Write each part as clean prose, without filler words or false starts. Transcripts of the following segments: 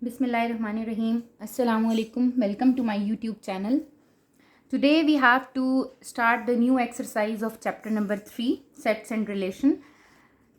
Bismillahirrahmanirrahim. Assalamu alaikum. Welcome to my YouTube channel. Today we have to start the new exercise of chapter number 3, sets and relation.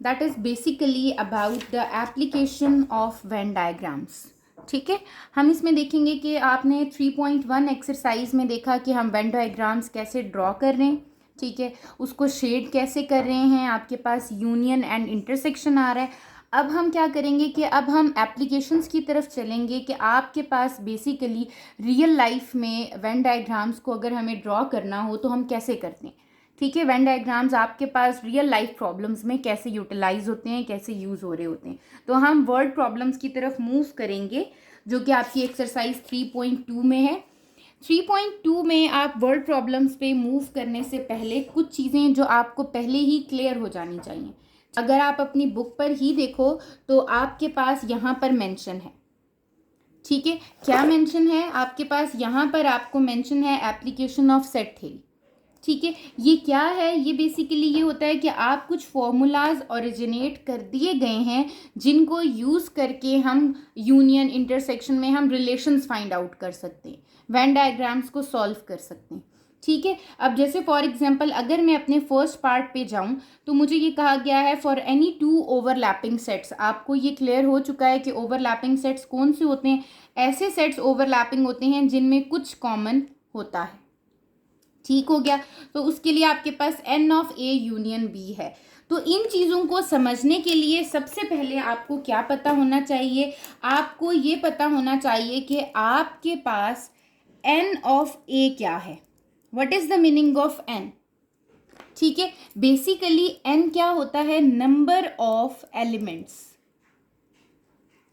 That is basically about the application of Venn diagrams. ठीक है, हम इसमें देखेंगे कि आपने 3.1 exercise में देखा कि हम वेन डायग्राम्स कैसे ड्रॉ कर रहे हैं. ठीक है, उसको शेड कैसे कर रहे हैं, आपके पास यूनियन एंड इंटरसेक्शन आ रहा है. अब हम क्या करेंगे कि अब हम एप्लीकेशंस की तरफ चलेंगे कि आपके पास बेसिकली रियल लाइफ में वेन डायग्राम्स को अगर हमें ड्रॉ करना हो तो हम कैसे करते हैं. ठीक है, वेन डायग्राम्स आपके पास रियल लाइफ प्रॉब्लम्स में कैसे यूटिलाइज होते हैं, कैसे यूज़ हो रहे होते हैं. तो हम वर्ड प्रॉब्लम्स की तरफ मूव करेंगे जो कि आपकी एक्सरसाइज 3.2 में है. 3.2 में आप वर्ड प्रॉब्लम्स पे मूव करने से पहले कुछ चीज़ें जो आपको पहले ही क्लियर हो जानी चाहिए. अगर आप अपनी बुक पर ही देखो तो आपके पास यहाँ पर मेंशन है. ठीक है, क्या मेंशन है आपके पास यहाँ पर? आपको मेंशन है एप्लीकेशन ऑफ सेट थ्योरी. ठीक है, ये क्या है? ये बेसिकली ये होता है कि आप कुछ फॉर्मूलाज ओरिजिनेट कर दिए गए हैं जिनको यूज़ करके हम यूनियन इंटरसेक्शन में हम रिलेशंस फाइंड आउट कर सकते हैं, वेन डायग्राम्स को सॉल्व कर सकते हैं. ठीक है, अब जैसे फॉर एग्जांपल अगर मैं अपने फर्स्ट पार्ट पे जाऊं तो मुझे ये कहा गया है for any to overlapping sets. आपको ये क्लियर हो चुका है कि ओवरलैपिंग सेट्स कौन से होते हैं. ऐसे सेट्स ओवरलैपिंग होते हैं जिनमें कुछ कॉमन होता है. ठीक हो गया, तो उसके लिए आपके पास N of A union B है. तो इन चीज़ों को समझने के लिए सबसे पहले आपको क्या पता होना चाहिए? आपको ये पता होना चाहिए कि आपके पास एन ऑफ ए क्या है. What is the meaning of n? ठीक है, बेसिकली एन क्या होता है? Number of elements.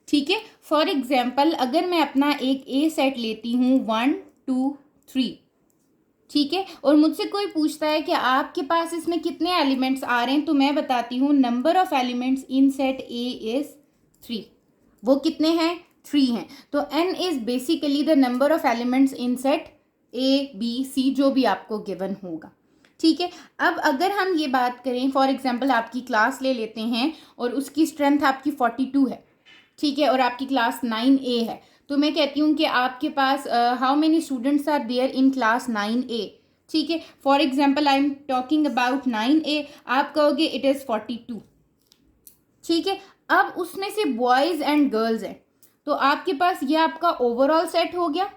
ठीक है, फॉर एग्जाम्पल अगर मैं अपना एक ए सेट लेती हूँ 1 2 3. ठीक है, और मुझसे कोई पूछता है कि आपके पास इसमें कितने एलिमेंट्स आ रहे हैं, तो मैं बताती हूँ number of elements in set A is 3. वो कितने हैं? 3 हैं. तो n इज basically the number of elements in set A B C जो भी आपको गिवन होगा. ठीक है, अब अगर हम ये बात करें फॉर एग्जांपल आपकी क्लास ले लेते हैं और उसकी स्ट्रेंथ आपकी 42 है. ठीक है, और आपकी क्लास 9A है. तो मैं कहती हूँ कि आपके पास how many students are there in class 9A. ठीक है, for example I am talking about 9A. आप कहोगे इट इज़ 42. ठीक है, अब उसमें से बॉयज़ एंड गर्ल्स हैं तो आपके पास ये आपका ओवरऑल सेट हो गया.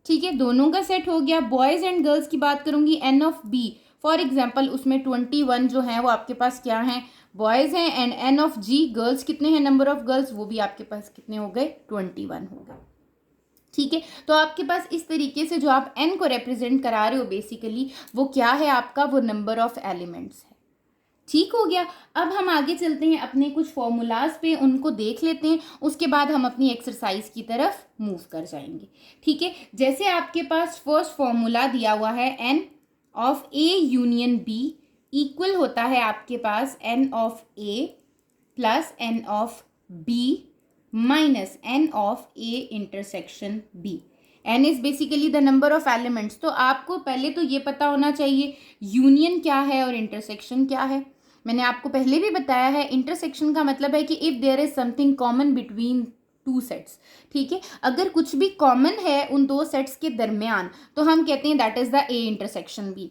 ठीक है, दोनों का सेट हो गया. बॉयज़ एंड गर्ल्स की बात करूंगी n of B. For example उसमें 21 जो है वो आपके पास क्या हैं? बॉयज़ हैं. And n of G girls कितने हैं? नंबर ऑफ गर्ल्स वो भी आपके पास कितने हो गए? 21 हो गए. ठीक है, तो आपके पास इस तरीके से जो आप एन को रिप्रेजेंट करा रहे हो बेसिकली वो क्या है आपका? वो नंबर ऑफ एलिमेंट्स है. ठीक हो गया. अब हम आगे चलते हैं अपने कुछ फॉर्मूलाज पे, उनको देख लेते हैं. उसके बाद हम अपनी एक्सरसाइज की तरफ मूव कर जाएंगे. ठीक है, जैसे आपके पास फर्स्ट फॉर्मूला दिया हुआ है N of A union B equal होता है आपके पास N of A plus N of B minus N of A intersection B. N is basically the number of elements. तो आपको पहले तो ये पता होना चाहिए यूनियन क्या है और इंटरसेक्शन क्या है. मैंने आपको पहले भी बताया है इंटरसेक्शन का मतलब है कि if there is something common between two sets. ठीक है, अगर कुछ भी कॉमन है उन दो सेट्स के दरमियान तो हम कहते हैं that is the A intersection B.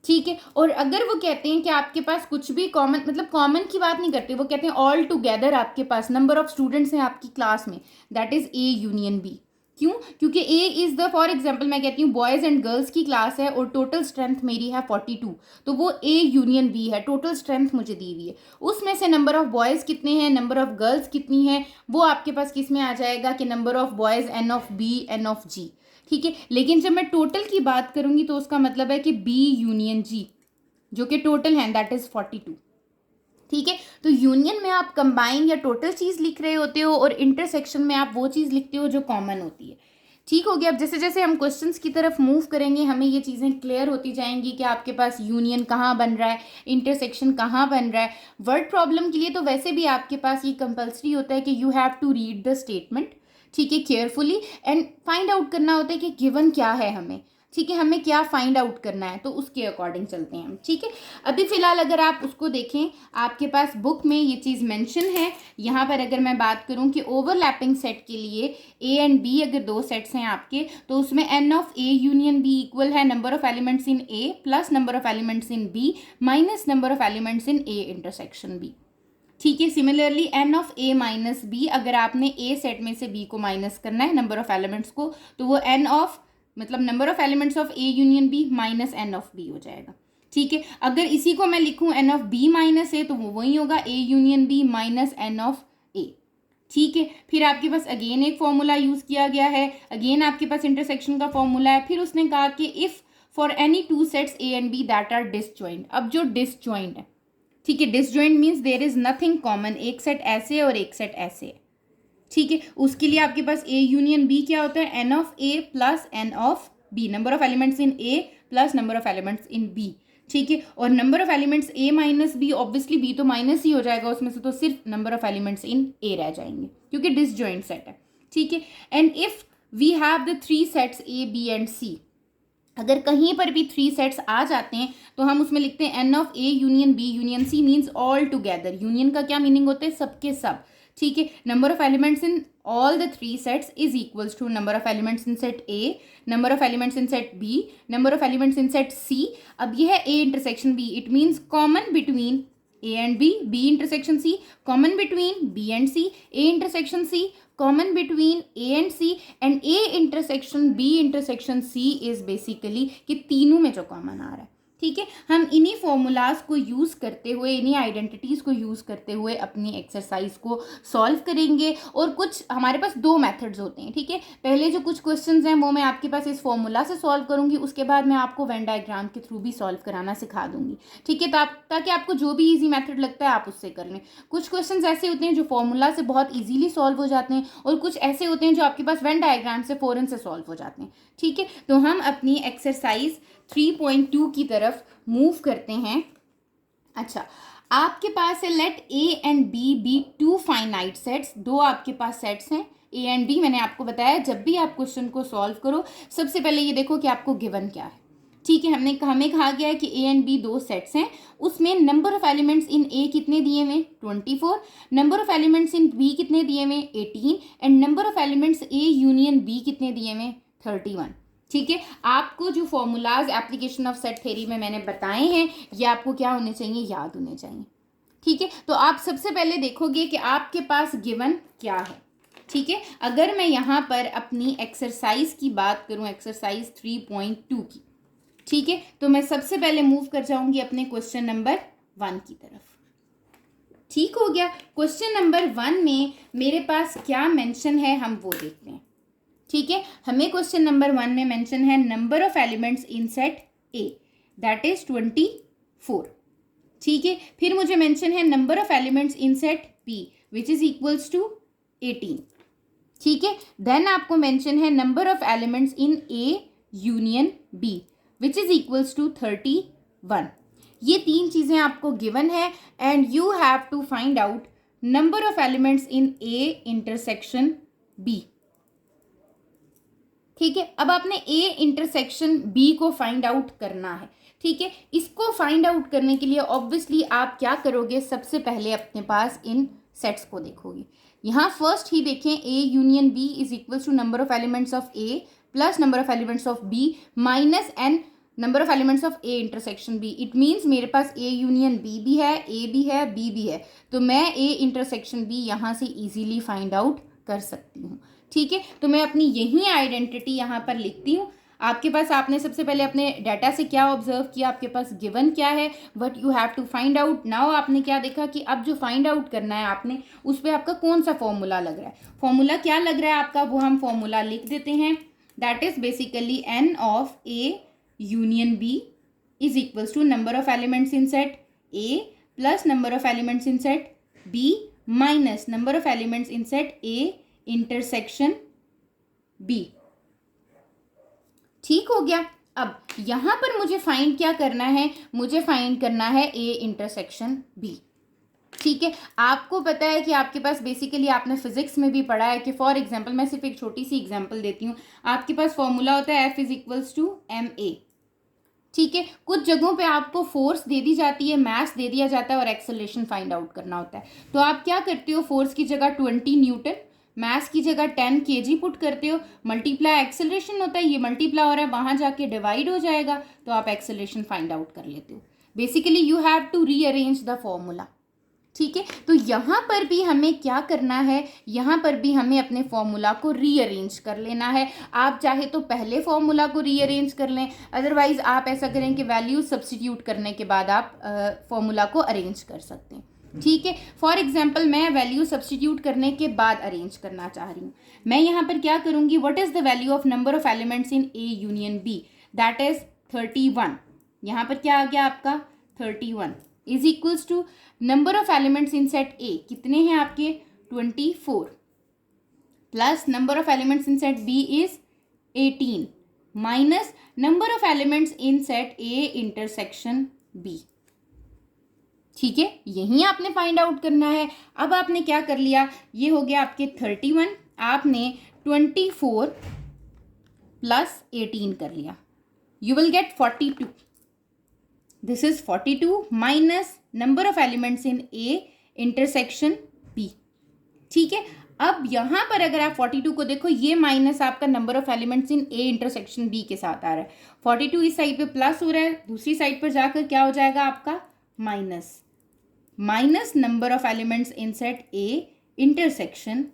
ठीक है, और अगर वो कहते हैं कि आपके पास कुछ भी कॉमन, मतलब कॉमन की बात नहीं करते, वो कहते हैं ऑल टुगेदर आपके पास नंबर ऑफ स्टूडेंट्स हैं आपकी क्लास में, that is A union B. क्यों? क्योंकि A is the, for example मैं कहती हूँ बॉयज़ एंड गर्ल्स की क्लास है और टोटल स्ट्रेंथ मेरी है 42. तो वो ए यूनियन बी है. टोटल स्ट्रेंथ मुझे दी हुई है, उसमें से नंबर ऑफ बॉयज़ कितने हैं, नंबर ऑफ गर्ल्स कितनी है, वो आपके पास किस में आ जाएगा कि number of boys N of B N of G. ठीक है, लेकिन जब मैं टोटल की बात करूँगी तो उसका मतलब है कि बी यूनियन जी जो कि टोटल है दैट इज़ 42. ठीक है, तो यूनियन में आप कंबाइन या टोटल चीज़ लिख रहे होते हो और इंटरसेक्शन में आप वो चीज़ लिखते हो जो कॉमन होती है. ठीक हो गया. अब जैसे जैसे हम क्वेश्चंस की तरफ मूव करेंगे हमें ये चीज़ें क्लियर होती जाएंगी कि आपके पास यूनियन कहाँ बन रहा है, इंटरसेक्शन कहाँ बन रहा है. वर्ड प्रॉब्लम के लिए तो वैसे भी आपके पास ये कंपल्सरी होता है कि you have to read the statement. ठीक है, केयरफुली एंड फाइंड आउट करना होता है कि गिवन क्या है हमें. ठीक है, हमें क्या फाइंड आउट करना है, तो उसके अकॉर्डिंग चलते हैं हम। ठीक है, अभी फिलहाल अगर आप उसको देखें, आपके पास बुक में ये चीज़ मेंशन है। यहाँ पर अगर मैं बात करूँ कि ओवरलैपिंग सेट के लिए ए एंड बी अगर दो सेट्स हैं आपके, तो उसमें N of A union B equal है number of elements in A plus number of elements in B minus number of elements in A intersection B. ठीक है, similarly N of A minus B, अगर आपने ए set में से B को minus करना है नंबर ऑफ एलिमेंट्स को, तो वो एन ऑफ मतलब number of elements of A union B minus N of B हो जाएगा। ठीक है, अगर इसी को मैं लिखूं N of B minus A, तो वो वही होगा A union B minus N of A. ठीक है, फिर आपके पास अगेन एक फॉर्मूला यूज किया गया है, अगेन आपके पास इंटरसेक्शन का फॉर्मूला है। फिर उसने कहा कि if for any two sets A and B that are disjoint. अब जो डिसजॉइंट है, ठीक है, disjoint means there is nothing common, एक सेट ऐसे और एक सेट ऐसे है। ठीक है, उसके लिए आपके पास ए यूनियन बी क्या होता है, N of A plus N of B, number of elements in A plus number of elements in B. ठीक है, और number of elements A minus B, obviously B तो माइनस ही हो जाएगा उसमें से, तो सिर्फ number of elements in A रह जाएंगे क्योंकि डिसजॉइंट सेट है। ठीक है, and if we have the three sets A B and C, अगर कहीं पर भी थ्री सेट्स आ जाते हैं तो हम उसमें लिखते हैं N of A union B union C means all together. Union का क्या मीनिंग होता है, सबके सब। ठीक है, number of elements in all the three sets is equals to number of elements in set A, number of elements in set B, number of elements in set C. अब ये है A intersection B, it means common between A and B, B intersection C, common between B and C, A intersection C, common between A and C, and A intersection B intersection C is basically कि तीनों में जो common आ रहा है। ठीक है, हम इन्हीं फॉर्मूलाज को यूज़ करते हुए, इन्हीं आइडेंटिटीज़ को यूज़ करते हुए अपनी एक्सरसाइज को सॉल्व करेंगे। और कुछ हमारे पास दो मेथड्स होते हैं। ठीक है, पहले जो कुछ क्वेश्चंस हैं वो मैं आपके पास इस फॉर्मूला से सॉल्व करूंगी, उसके बाद मैं आपको वेन डायग्राम के थ्रू भी सॉल्व कराना सिखा दूंगी। ठीक है, ताकि आपको जो भी ईजी मेथड लगता है आप उससे कर लें। कुछ क्वेश्चंस ऐसे होते हैं जो फॉर्मूला से बहुत ईजीली सॉल्व हो जाते हैं, और कुछ ऐसे होते हैं जो आपके पास वेन डायग्राम से फ़ौरन से सॉल्व हो जाते हैं। ठीक है, तो हम अपनी एक्सरसाइज 3.2 की तरफ मूव करते हैं। अच्छा, आपके पास है let A and B be two finite sets. दो आपके पास सेट्स हैं ए एंड बी। मैंने आपको बताया जब भी आप क्वेश्चन को सॉल्व करो सबसे पहले ये देखो कि आपको गिवन क्या है। ठीक है, हमें कहा गया है कि ए एंड बी दो सेट्स हैं, उसमें number of elements in A कितने दिए हुए 24, number of elements in B कितने दिए हुए 18, and number of elements A union B कितने दिए हुए 31। ठीक है, आपको जो formulas application of set theory में मैंने बताए हैं ये आपको क्या होने चाहिए, याद होने चाहिए। ठीक है, तो आप सबसे पहले देखोगे कि आपके पास गिवन क्या है। ठीक है, अगर मैं यहाँ पर अपनी एक्सरसाइज की बात करूँ, एक्सरसाइज 3.2 की, ठीक है, तो मैं सबसे पहले मूव कर जाऊंगी अपने क्वेश्चन नंबर 1 की तरफ। ठीक हो गया, क्वेश्चन नंबर 1 में मेरे पास क्या मेंशन है हम वो देखते हैं। ठीक है, हमें क्वेश्चन नंबर 1 में मेंशन है number of elements in set A that is 24। ठीक है, फिर मुझे मेंशन है number of elements in set B which is equals to 18। ठीक है, देन आपको मेंशन है number of elements in A union B which is equals to 31। ये तीन चीजें आपको गिवन है and you have to find out number of elements in A intersection B. ठीक है, अब आपने ए इंटरसेक्शन बी को फाइंड आउट करना है। ठीक है, इसको फाइंड आउट करने के लिए ऑब्वियसली आप क्या करोगे, सबसे पहले अपने पास इन सेट्स को देखोगे। यहाँ फर्स्ट ही देखें, A union B is equals to number of elements of A plus number of elements of B minus n number of elements of A intersection B. It means मेरे पास ए यूनियन बी भी है, ए भी है, B भी है, तो मैं ए इंटरसेक्शन बी यहाँ से इजीली फाइंड आउट कर सकती हूँ। ठीक है, तो मैं अपनी यही आइडेंटिटी यहाँ पर लिखती हूँ। आपके पास आपने सबसे पहले अपने डाटा से क्या ऑब्जर्व किया, आपके पास गिवन क्या है, what you have to find out. Now आपने क्या देखा कि अब जो फाइंड आउट करना है आपने, उस पर आपका कौन सा फॉर्मूला लग रहा है। फॉर्मूला क्या लग रहा है आपका, वो हम फॉर्मूला लिख देते हैं। That is basically n of A union B is equals to number of elements in set A plus number of elements in set B minus number of elements in set A intersection B. ठीक हो गया। अब यहां पर मुझे find क्या करना है, मुझे फाइंड करना है ए इंटरसेक्शन बी। ठीक है, आपको पता है कि आपके पास बेसिकली आपने फिजिक्स में भी पढ़ा है कि फॉर एग्जांपल मैं सिर्फ एक छोटी सी एग्जांपल देती हूँ, आपके पास फॉर्मूला होता है F इज टू ma। ठीक है, कुछ जगहों पे आपको फोर्स दे दी जाती है, मास दे दिया जाता है और एक्सेलरेशन फाइंड आउट करना होता है। तो आप क्या करते हो, फोर्स की जगह 20 न्यूटन, मास की जगह 10 kg पुट करते हो, मल्टीप्लाई एक्सेलरेशन होता है, ये मल्टीप्लाई हो रहा है, वहां जाके डिवाइड हो जाएगा, तो आप एक्सेलरेशन फाइंड आउट कर लेते हो। Basically you have to rearrange the formula. ठीक है, तो यहाँ पर भी हमें क्या करना है, यहाँ पर भी हमें अपने फॉर्मूला को रीअरेंज कर लेना है। आप चाहे तो पहले फॉर्मूला को रीअरेंज कर लें, अदरवाइज आप ऐसा करें कि वैल्यू सब्स्टिट्यूट करने के बाद आप फॉर्मूला को अरेंज कर सकते हैं। ठीक है, फॉर एग्जाम्पल मैं वैल्यू सब्स्टिट्यूट करने के बाद अरेंज करना चाह रही हूँ। मैं यहाँ पर क्या करूँगी, what is the value of number of elements in A union B, that is 31। यहाँ पर क्या आ गया आपका 31 is equals to number of elements in set A, कितने हैं आपके 24, plus number of elements in set B is 18 minus number of elements in set A intersection B. ठीक है, यही आपने फाइंड आउट करना है। अब आपने क्या कर लिया, ये हो गया आपके 31, आपने 24 प्लस 18 कर लिया, you will get 42। This is 42 minus number of elements in A intersection B. ठीक है, अब यहां पर अगर आप 42 को देखो, ये माइनस आपका number of elements in A intersection B के साथ आ रहा है, 42 इस साइड पे प्लस हो रहा है, दूसरी साइड पर जाकर क्या हो जाएगा आपका minus number of elements in set A intersection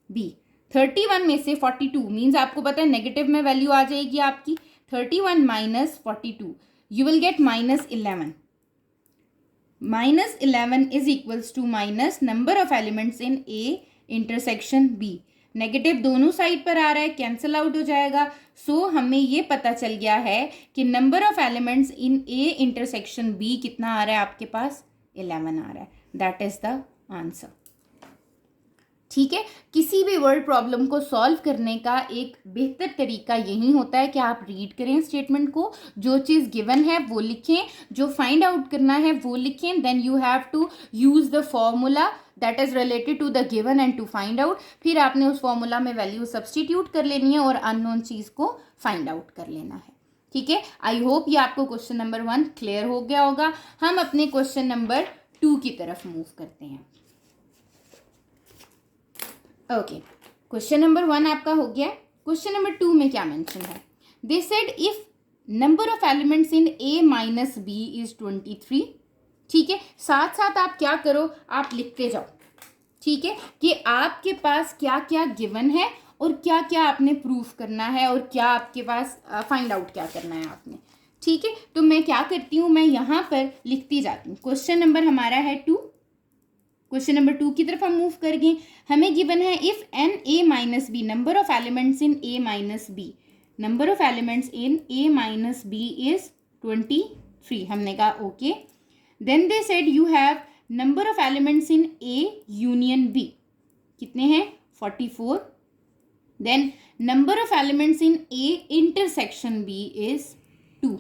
B. 31 में से 42 मीन्स आपको पता है नेगेटिव में वैल्यू आ जाएगी आपकी, 31 minus 42 you will get -11. -11 is equals to minus number of elements in A intersection B. Negative दोनों साइड पर आ रहा है, कैंसिल आउट हो जाएगा। सो हमें ये पता चल गया है कि number of elements in A intersection B कितना आ रहा है आपके पास, 11 आ रहा है। That is the answer. ठीक है, किसी भी वर्ड प्रॉब्लम को सॉल्व करने का एक बेहतर तरीका यही होता है कि आप रीड करें स्टेटमेंट को, जो चीज़ गिवन है वो लिखें, जो फाइंड आउट करना है वो लिखें, then you have to use the formula that is related to the given and to find out. फिर आपने उस फॉर्मूला में वैल्यू सब्सटीट्यूट कर लेनी है और अननोन चीज़ को फाइंड आउट कर लेना है। ठीक है, आई होप ये आपको क्वेश्चन नंबर 1 क्लियर हो गया होगा। हम अपने क्वेश्चन नंबर 2 की तरफ मूव करते हैं। ओके, क्वेश्चन नंबर 1 आपका हो गया। क्वेश्चन नंबर 2 में क्या मेंशन है, they said if number of elements in A minus B is 23। ठीक है, साथ साथ आप क्या करो, आप लिखते जाओ। ठीक है, कि आपके पास क्या क्या गिवन है और क्या क्या आपने प्रूफ करना है और क्या आपके पास फाइंड आउट क्या करना है आपने। ठीक है, तो मैं क्या करती हूँ, मैं यहाँ पर लिखती जाती हूँ। क्वेश्चन नंबर हमारा है 2, क्वेश्चन नंबर 2 की तरफ हम मूव कर गए। हमें गिवन है if n A minus B, number of elements in A minus B, number of elements in A minus B is 23। हमने कहा okay. Then they said you have number of elements in A union B, कितने हैं 44। Then number of elements in A intersection B is 2।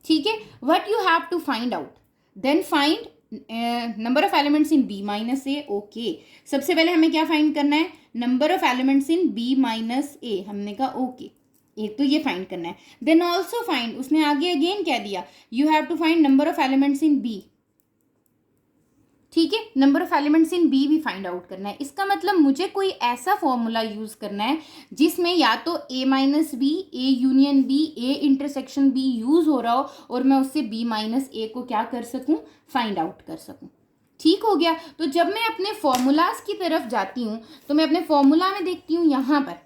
ठीक है, what you have to find out, then find number of elements in B minus A. Okay, सबसे पहले हमें क्या find करना है, number of elements in B minus A. हमने कहा ओके, एक तो ये फाइंड करना है। देन ऑल्सो फाइंड, उसने आगे अगेन क्या दिया, you have to find number of elements in B. ठीक है, number of elements in B भी फाइंड आउट करना है। इसका मतलब मुझे कोई ऐसा फॉर्मूला यूज करना है जिसमें या तो A minus B, A union B, A intersection B use हो रहा हो और मैं उससे बी माइनस ए को क्या कर सकूं, फाइंड आउट कर सकूं। ठीक हो गया। तो जब मैं अपने फॉर्मूलाज की तरफ जाती हूँ तो मैं अपने फॉर्मूला में देखती हूँ, यहाँ पर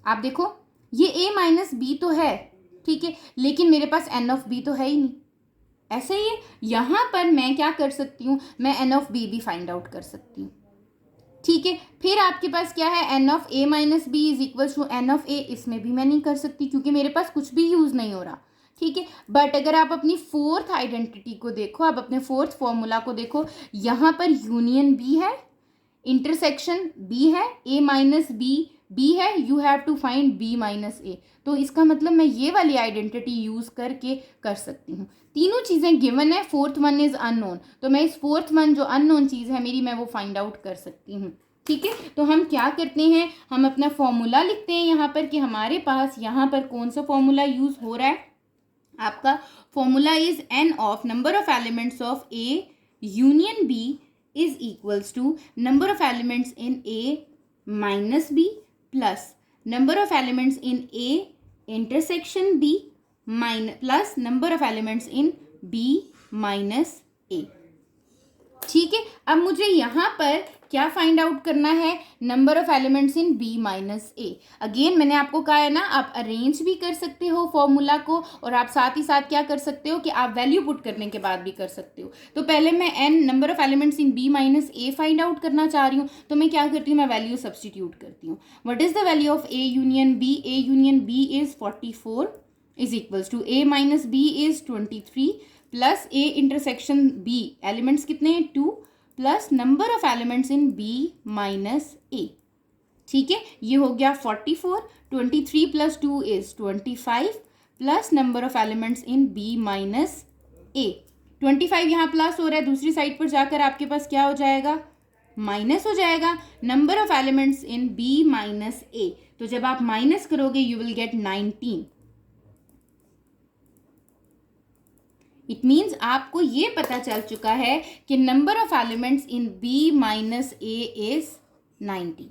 आप देखो ये ए माइनस बी तो है, ठीक है, लेकिन मेरे पास एन ऑफ बी तो है ही नहीं। ऐसे ही यहाँ पर मैं क्या कर सकती हूँ, मैं एन ऑफ बी भी फाइंड आउट कर सकती हूँ। ठीक है, फिर आपके पास क्या है, N of A minus B is equal to N of A. इसमें भी मैं नहीं कर सकती क्योंकि मेरे पास कुछ भी यूज नहीं हो रहा। ठीक है, बट अगर आप अपनी फोर्थ आइडेंटिटी को देखो, आप अपने फोर्थ फॉर्मूला को देखो, यहाँ पर यूनियन बी है, इंटरसेक्शन बी है, ए माइनस बी बी है, you have to find B minus A. तो इसका मतलब मैं ये वाली आइडेंटिटी यूज़ करके कर सकती हूँ। तीनों चीज़ें गिवन है, फोर्थ वन इज़ अननोन, तो मैं इस फोर्थ वन जो अननोन चीज़ है मेरी, मैं वो फाइंड आउट कर सकती हूँ। ठीक है, तो हम क्या करते हैं, हम अपना फॉर्मूला लिखते हैं यहाँ पर कि हमारे पास यहाँ पर कौन सा फॉर्मूला यूज़ हो रहा है। आपका formula is n of number of elements of A union B is equals to number of elements in A minus B plus number of elements in A intersection B plus number of elements in B minus A. ठीक है, अब मुझे यहाँ पर क्या find out करना है, number of elements in B minus A. Again मैंने आपको कहा है ना, आप अरेंज भी कर सकते हो फॉर्मूला को, और आप साथ ही साथ क्या कर सकते हो कि आप वैल्यू पुट करने के बाद भी कर सकते हो। तो पहले मैं n number of elements in B minus A find out करना चाह रही हूँ, तो मैं क्या करती हूँ, मैं वैल्यू सब्सटीट्यूट करती हूँ। What is the value of A union B, A union B is 44 is equals to A minus B is 23 plus A intersection B, elements कितने हैं 2, plus number of elements in B minus A. ठीक है, ये हो गया 44, 23 plus 2 is 25 plus number of elements in B minus A. 25 यहाँ plus हो रहा है, दूसरी साइड पर जाकर आपके पास क्या हो जाएगा, माइनस हो जाएगा number of elements in B minus A. तो जब आप माइनस करोगे you will get 19। It means आपको ये पता चल चुका है कि number of elements in B minus A is 19।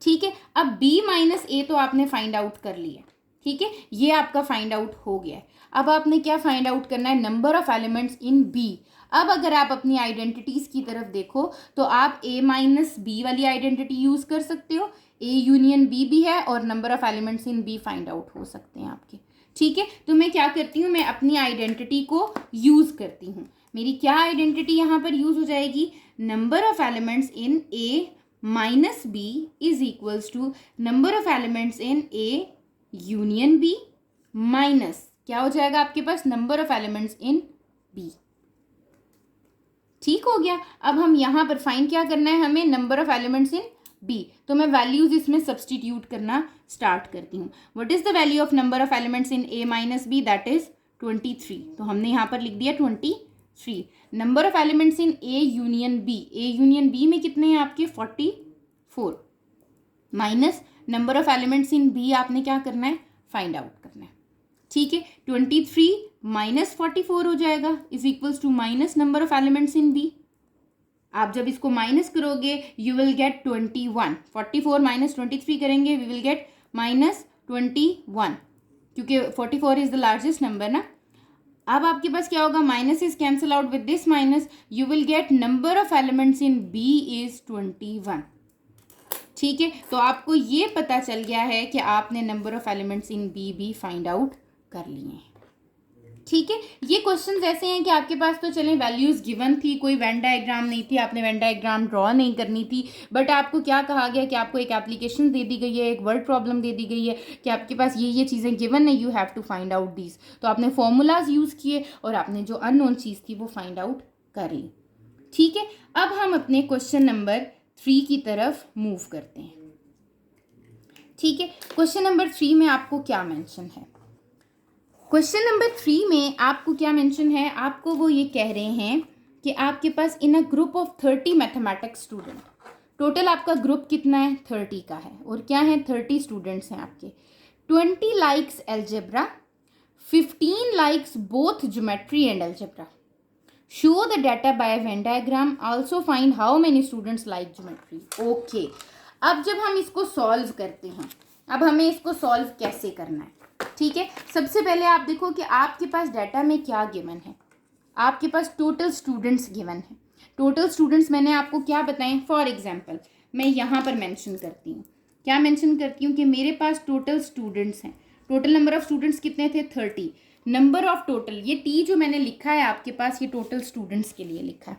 ठीक है, अब बी माइनस ए तो आपने फाइंड आउट कर लिया। ठीक है, ये आपका फाइंड आउट हो गया है। अब आपने क्या फाइंड आउट करना है, number of elements in B. अब अगर आप अपनी आइडेंटिटीज की तरफ देखो तो आप ए माइनस बी वाली आइडेंटिटी यूज कर सकते हो, ए यूनियन बी भी है और number of elements in B find out हो सकते हैं आपके। ठीक है, तो मैं क्या करती हूँ, मैं अपनी आइडेंटिटी को यूज करती हूँ। मेरी क्या आइडेंटिटी यहाँ पर यूज हो जाएगी, number of elements in A minus B is equals to number of elements in A union B minus क्या हो जाएगा आपके पास, number of elements in B. ठीक हो गया। अब हम यहाँ पर फाइंड क्या करना है, हमें number of elements in B. तो मैं वैल्यूज इसमें सब्सटीट्यूट करना स्टार्ट करती हूँ। What is the value of number of elements in A minus B, that is 23। तो हमने यहाँ पर लिख दिया 23। Number of elements in A union B, A union B में कितने हैं आपके 44 minus number of elements in B आपने क्या करना है, फाइंड आउट करना है। ठीक है, 23 माइनस 44 हो जाएगा is equals to minus number of elements in B. आप जब इसको माइनस करोगे यू विल गेट 21। 44 माइनस 23 करेंगे वी विल गेट माइनस 21, क्योंकि 44 इज द लार्जेस्ट नंबर ना। अब आपके पास क्या होगा, minus is cancel out with this minus, you will get number of elements in B is 21। ठीक है, तो आपको ये पता चल गया है कि आपने number of elements in B भी फाइंड आउट कर लिए हैं। ठीक है, ये क्वेश्चंस ऐसे हैं कि आपके पास तो चलें वैल्यूज़ गिवन थी, कोई वेन डायग्राम नहीं थी, आपने वेन डायग्राम ड्रॉ नहीं करनी थी, बट आपको क्या कहा गया कि आपको एक एप्लीकेशन दे दी गई है, एक वर्ड प्रॉब्लम दे दी गई है कि आपके पास ये चीज़ें गिवन है, you have to find out these. तो आपने फॉर्मूलाज यूज़ किए और आपने जो अननोन चीज़ थी वो फाइंड आउट कर ली। ठीक है, अब हम अपने क्वेश्चन नंबर 3 की तरफ मूव करते हैं। ठीक है, क्वेश्चन नंबर 3 में आपको क्या मेंशन है, क्वेश्चन नंबर 3 में आपको क्या मेंशन है, आपको वो ये कह रहे हैं कि आपके पास in a group of 30 mathematics student, total आपका ग्रुप कितना है 30 का है, और क्या है 30 स्टूडेंट्स हैं आपके। 20 likes algebra, 15 likes both geometry and algebra, show the data by Venn diagram, also find how many students like geometry. Okay, अब जब हम इसको सॉल्व करते हैं, अब हमें इसको सॉल्व कैसे करना है। ठीक है, सबसे पहले आप देखो कि आपके पास डाटा में क्या गिवन है, आपके पास टोटल स्टूडेंट्स गिवन है। टोटल स्टूडेंट्स मैंने आपको क्या बताएं, फॉर एग्जांपल मैं यहाँ पर मेंशन करती हूँ, क्या मेंशन करती हूँ कि मेरे पास टोटल स्टूडेंट्स हैं, टोटल नंबर ऑफ स्टूडेंट्स कितने थे 30, नंबर ऑफ टोटल, ये टी जो मैंने लिखा है आपके पास ये टोटल स्टूडेंट्स के लिए लिखा है।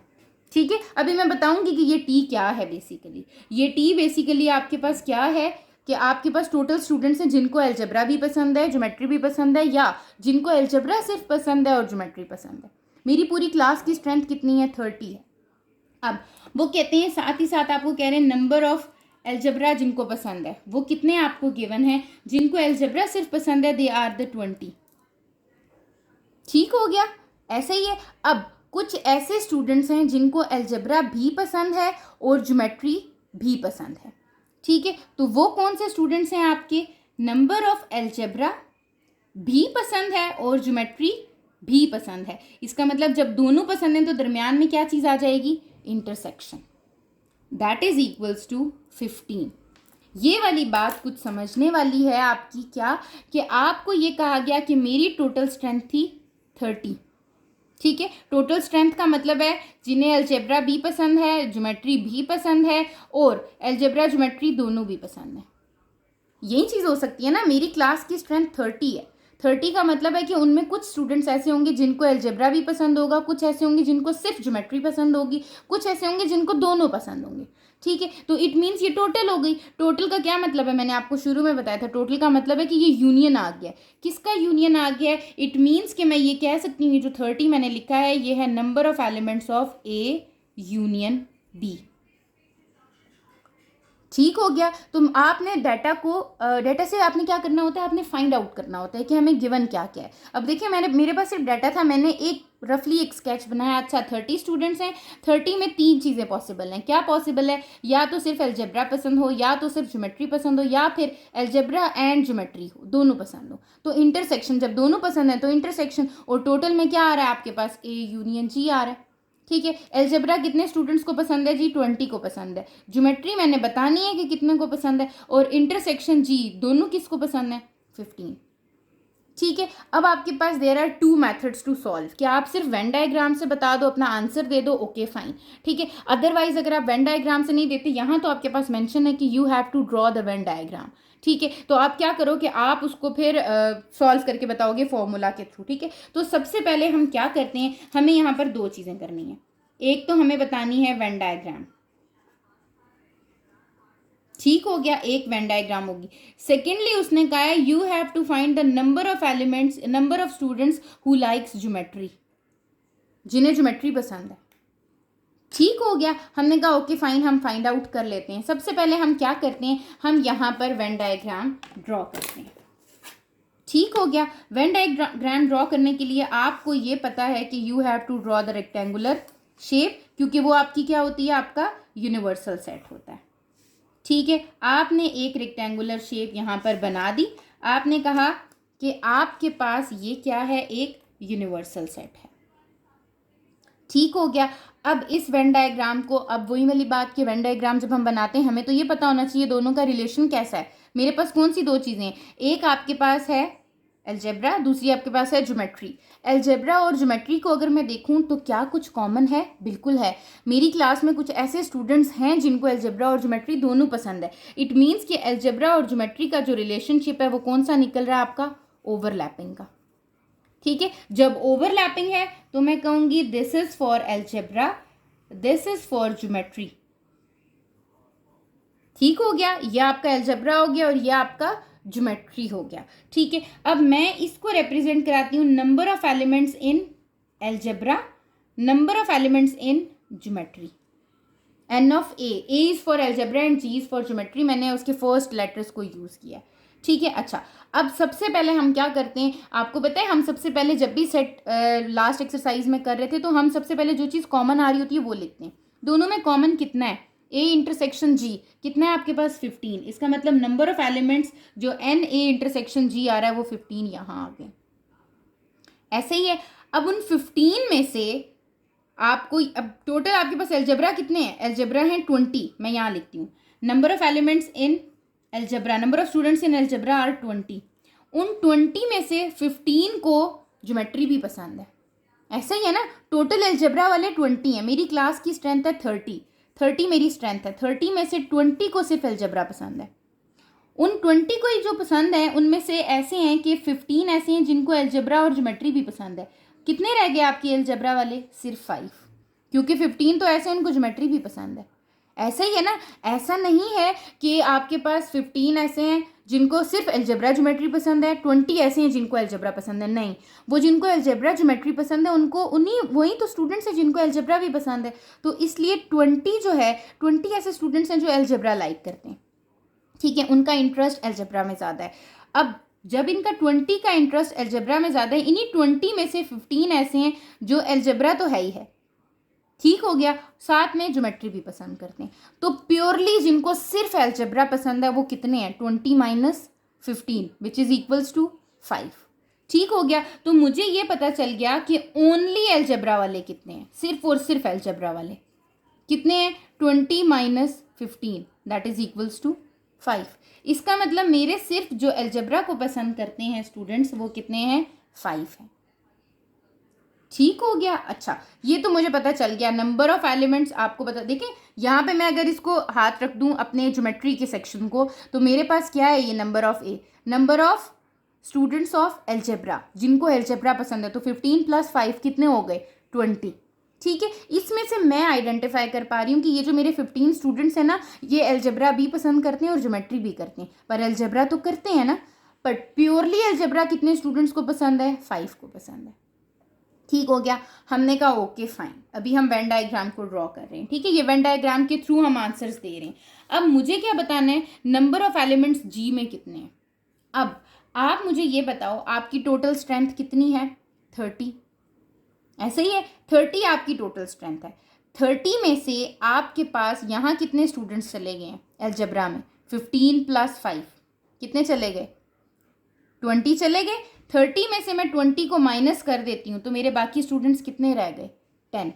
ठीक है, अभी मैं बताऊँगी कि ये टी क्या है। बेसिकली ये टी बेसिकली आपके पास क्या है कि आपके पास टोटल स्टूडेंट्स हैं जिनको अलजेब्रा भी पसंद है, ज्योमेट्री भी पसंद है, या जिनको अलजेब्रा सिर्फ पसंद है और ज्योमेट्री पसंद है। मेरी पूरी क्लास की स्ट्रेंथ कितनी है 30 है। अब वो कहते हैं साथ ही साथ आपको कह रहे हैं नंबर ऑफ अलजेब्रा जिनको पसंद है वो कितने आपको गिवन है, जिनको अलजेब्रा सिर्फ पसंद है दे आर द 20। ठीक हो गया, ऐसे ही है। अब कुछ ऐसे स्टूडेंट्स हैं जिनको अलजेब्रा भी पसंद है और ज्योमेट्री भी पसंद है। ठीक है, तो वो कौन से स्टूडेंट्स हैं आपके, नंबर ऑफ अलजेब्रा भी पसंद है और ज्योमेट्री भी पसंद है। इसका मतलब जब दोनों पसंद हैं तो दरमियान में क्या चीज़ आ जाएगी, intersection, that is equals to 15। ये वाली बात कुछ समझने वाली है आपकी, क्या कि आपको ये कहा गया कि मेरी टोटल स्ट्रेंथ थी 30। ठीक है, टोटल स्ट्रेंथ का मतलब है जिन्हें अलजेब्रा भी पसंद है, ज्योमेट्री भी पसंद है और अलजेब्रा ज्योमेट्री दोनों भी पसंद है। यही चीज़ हो सकती है ना, मेरी क्लास की स्ट्रेंथ 30 है। 30 का मतलब है कि उनमें कुछ स्टूडेंट्स ऐसे होंगे जिनको अलजेब्रा भी पसंद होगा, कुछ ऐसे होंगे जिनको सिर्फ ज्योमेट्री पसंद होगी, कुछ ऐसे होंगे जिनको दोनों पसंद होंगे। ठीक है, तो इट मीन्स ये टोटल हो गई। टोटल का क्या मतलब है, मैंने आपको शुरू में बताया था, टोटल का मतलब है कि ये यूनियन आ गया। किसका यूनियन आ गया है, इट मीन्स कि मैं ये कह सकती हूँ जो 30 मैंने लिखा है ये है number of elements of A union B. ठीक हो गया। तो आपने डाटा से आपने क्या करना होता है, आपने फाइंड आउट करना होता है कि हमें गिवन क्या क्या है। अब देखिए मेरे पास सिर्फ डाटा था, मैंने एक रफली एक स्केच बनाया। अच्छा 30 स्टूडेंट्स हैं, 30 में 3 चीज़ें पॉसिबल हैं। क्या पॉसिबल है, या तो सिर्फ अलजेब्रा पसंद हो, या तो सिर्फ ज्योमेट्री पसंद हो, या फिर अलजेब्रा एंड ज्योमेट्री हो, दोनों पसंद हो। तो इंटरसेक्शन, जब दोनों पसंद है तो इंटरसेक्शन, और टोटल में क्या आ रहा है आपके पास, ए यूनियन जी आ रहा है। ठीक है, अलजेब्रा कितने स्टूडेंट्स को पसंद है जी, 20 को पसंद है। ज्योमेट्री मैंने बतानी है कि कितने को पसंद है, और इंटरसेक्शन जी दोनों किसको पसंद है, 15। ठीक है, अब आपके पास there are 2 methods to solve. क्या आप सिर्फ वेन डायग्राम से बता दो, अपना आंसर दे दो, ओके फाइन। ठीक है, अदरवाइज अगर आप वेन डायग्राम से नहीं देते, यहाँ तो आपके पास मेंशन है कि you have to draw the Venn diagram. ठीक है, तो आप क्या करो कि आप उसको फिर सॉल्व करके बताओगे फॉर्मूला के थ्रू। ठीक है, तो सबसे पहले हम क्या करते हैं, हमें यहाँ पर 2 चीज़ें करनी है। एक तो हमें बतानी है वेन डायग्राम, ठीक हो गया, एक वेन डायग्राम होगी। सेकेंडली उसने कहा है you have to find the number of elements, number of students who likes geometry, जिन्हें ज्योमेट्री पसंद है। ठीक हो गया, हमने कहा ओके फाइन, हम फाइंड आउट कर लेते हैं। सबसे पहले हम क्या करते हैं, हम यहाँ पर वेन डायग्राम ड्रॉ करते हैं। ठीक हो गया, वेन डायग्राम ड्रॉ करने के लिए आपको ये पता है कि you have to draw the rectangular shape, क्योंकि वो आपकी क्या होती है, आपका यूनिवर्सल सेट होता है। ठीक है, आपने एक रेक्टेंगुलर शेप यहाँ पर बना दी। आपने कहा कि आपके पास ये क्या है, एक यूनिवर्सल सेट है। ठीक हो गया, अब इस वेन डायग्राम को, अब वही वाली बात कि वेन डायग्राम जब हम बनाते हैं हमें तो ये पता होना चाहिए दोनों का रिलेशन कैसा है। मेरे पास कौन सी 2 चीज़ें हैं, एक आपके पास है अलजेब्रा, दूसरी आपके पास है ज्योमेट्री। अलजेब्रा और ज्योमेट्री को अगर मैं देखूं तो क्या कुछ कॉमन है, बिल्कुल है। मेरी क्लास में कुछ ऐसे स्टूडेंट्स हैं जिनको अलजेब्रा और ज्योमेट्री दोनों पसंद है। इट मीन्स कि अलजेब्रा और ज्योमेट्री का जो रिलेशनशिप है वो कौन सा निकल रहा है आपका, ओवरलैपिंग का। ठीक है, जब ओवरलैपिंग है तो मैं कहूंगी this is for algebra, this is for geometry. ठीक हो गया, ये आपका अलजेब्रा हो गया और ये आपका ज्योमेट्री हो गया। ठीक है, अब मैं इसको रिप्रेजेंट कराती हूँ number of elements in algebra, number of elements in geometry. N of A is for algebra and G is for geometry, मैंने उसके फर्स्ट लेटर्स को यूज़ किया। ठीक है, अच्छा अब सबसे पहले हम क्या करते हैं, आपको पता है हम सबसे पहले जब भी सेट लास्ट एक्सरसाइज में कर रहे थे तो हम सबसे पहले जो चीज़ कॉमन आ रही होती है वो लिखते हैं। दोनों में कॉमन कितना है, ए इंटरसेक्शन जी कितना है आपके पास, 15। इसका मतलब नंबर ऑफ एलिमेंट्स जो एन ए इंटरसेक्शन जी आ रहा है वो 15 यहाँ आ गए। ऐसे ही है, अब उन 15 में से आपको, अब टोटल आपके पास अलजेब्रा कितने हैं, अलजेब्रा हैं 20, मैं यहाँ लिखती हूँ number of elements in algebra, number of students in algebra are 20। उन 20 में से 15 को ज्योमेट्री भी पसंद है। ऐसा ही है ना, टोटल अलजेब्रा वाले 20 हैं, मेरी क्लास की स्ट्रेंथ है 30 मेरी स्ट्रेंथ है, 30 में से 20 को सिर्फ अलजेब्रा पसंद है। उन 20 को ही जो पसंद है उनमें से ऐसे हैं कि 15 ऐसे हैं जिनको अलजेब्रा और ज्योमेट्री भी पसंद है। कितने रह गए आपके अलजेब्रा वाले, सिर्फ 5, क्योंकि 15 तो ऐसे हैं उनको ज्योमेट्री भी पसंद है। ऐसा ही है ना, ऐसा नहीं है कि आपके पास 15 ऐसे हैं जिनको सिर्फ अलजेब्रा ज्योमेट्री पसंद है, 20 ऐसे हैं जिनको अलजेब्रा पसंद है। नहीं, वो जिनको अलजेब्रा ज्योमेट्री पसंद है उनको वही तो स्टूडेंट्स हैं जिनको अलजेब्रा भी पसंद है। तो इसलिए 20 जो है, 20 ऐसे स्टूडेंट्स हैं जो अलजेब्रा लाइक करते हैं, ठीक है, उनका इंटरेस्ट अलजेब्रा में ज़्यादा है। अब जब इनका 20 का इंटरेस्ट अलजेब्रा में ज़्यादा है, इन्हीं 20 में से 15 ऐसे हैं जो अलजेब्रा तो है ही है, ठीक हो गया, साथ में ज्योमेट्री भी पसंद करते हैं। तो प्योरली जिनको सिर्फ अलजेब्रा पसंद है वो कितने हैं, 20 minus 15 which is equals to 5। ठीक हो गया। तो मुझे ये पता चल गया कि ओनली अलजेब्रा वाले कितने हैं, सिर्फ और सिर्फ अलजेब्रा वाले कितने हैं, 20 minus 15 that is equals to 5। इसका मतलब मेरे सिर्फ जो अलजेब्रा को पसंद करते हैं स्टूडेंट्स वो कितने हैं, 5 हैं। ठीक हो गया। अच्छा, ये तो मुझे पता चल गया। नंबर ऑफ एलिमेंट्स आपको पता, देखें यहाँ पे मैं अगर इसको हाथ रख दूँ अपने ज्योमेट्री के सेक्शन को, तो मेरे पास क्या है, ये number of A, number of students of algebra जिनको अलजेब्रा पसंद है, तो 15 प्लस 5 कितने हो गए, 20। ठीक है, इसमें से मैं आइडेंटिफाई कर पा रही हूँ कि ये जो मेरे 15 स्टूडेंट्स हैं ना, ये अलजेब्रा भी पसंद करते हैं और ज्योमेट्री भी करते हैं, पर अलजेब्रा तो करते हैं ना, बट प्योरली अलजेब्रा कितने स्टूडेंट्स को पसंद है, 5 को पसंद है। ठीक हो गया। हमने कहा ओके फाइन, अभी हम वेन डायग्राम को ड्रॉ कर रहे हैं। ठीक है, ये वेन डायग्राम के थ्रू हम आंसर्स दे रहे हैं। अब मुझे क्या बताना है, नंबर ऑफ एलिमेंट्स जी में कितने हैं। अब आप मुझे ये बताओ आपकी टोटल स्ट्रेंथ कितनी है, 30, ऐसे ही है, 30 आपकी टोटल स्ट्रेंथ है। 30 में से आपके पास यहाँ कितने स्टूडेंट्स चले गए हैं अलजेब्रा में, 15 प्लस 5 कितने चले गए, 20 चले गए। 30 में से मैं 20 को माइनस कर देती हूँ तो मेरे बाकी स्टूडेंट्स कितने रह गए, 10।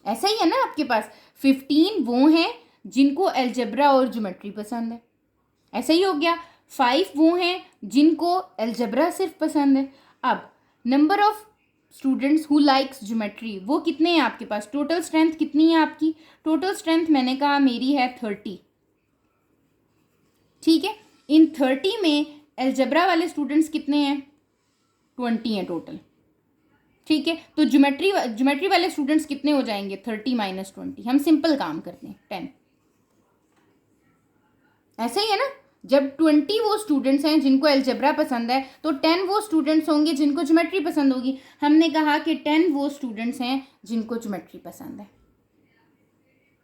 ऐसा ही है ना, आपके पास 15 वो हैं जिनको अलजेब्रा और ज्योमेट्री पसंद है, ऐसा ही हो गया। 5 वो हैं जिनको अलजेब्रा सिर्फ पसंद है। अब number of students who likes geometry वो कितने हैं आपके पास, टोटल स्ट्रेंथ कितनी है आपकी, टोटल स्ट्रेंथ मैंने कहा मेरी है 30। ठीक है, इन 30 में अलजेब्रा वाले स्टूडेंट्स कितने हैं, 20 हैं टोटल। ठीक है, तो ज्योमेट्री वाले स्टूडेंट्स कितने हो जाएंगे, 30 माइनस 20, हम सिंपल काम करते हैं 10। ऐसा ही है ना, जब 20 वो स्टूडेंट्स हैं जिनको अलजेब्रा पसंद है तो 10 वो स्टूडेंट्स होंगे जिनको ज्योमेट्री पसंद होगी। हमने कहा कि 10 वो स्टूडेंट्स हैं जिनको ज्योमेट्री पसंद है।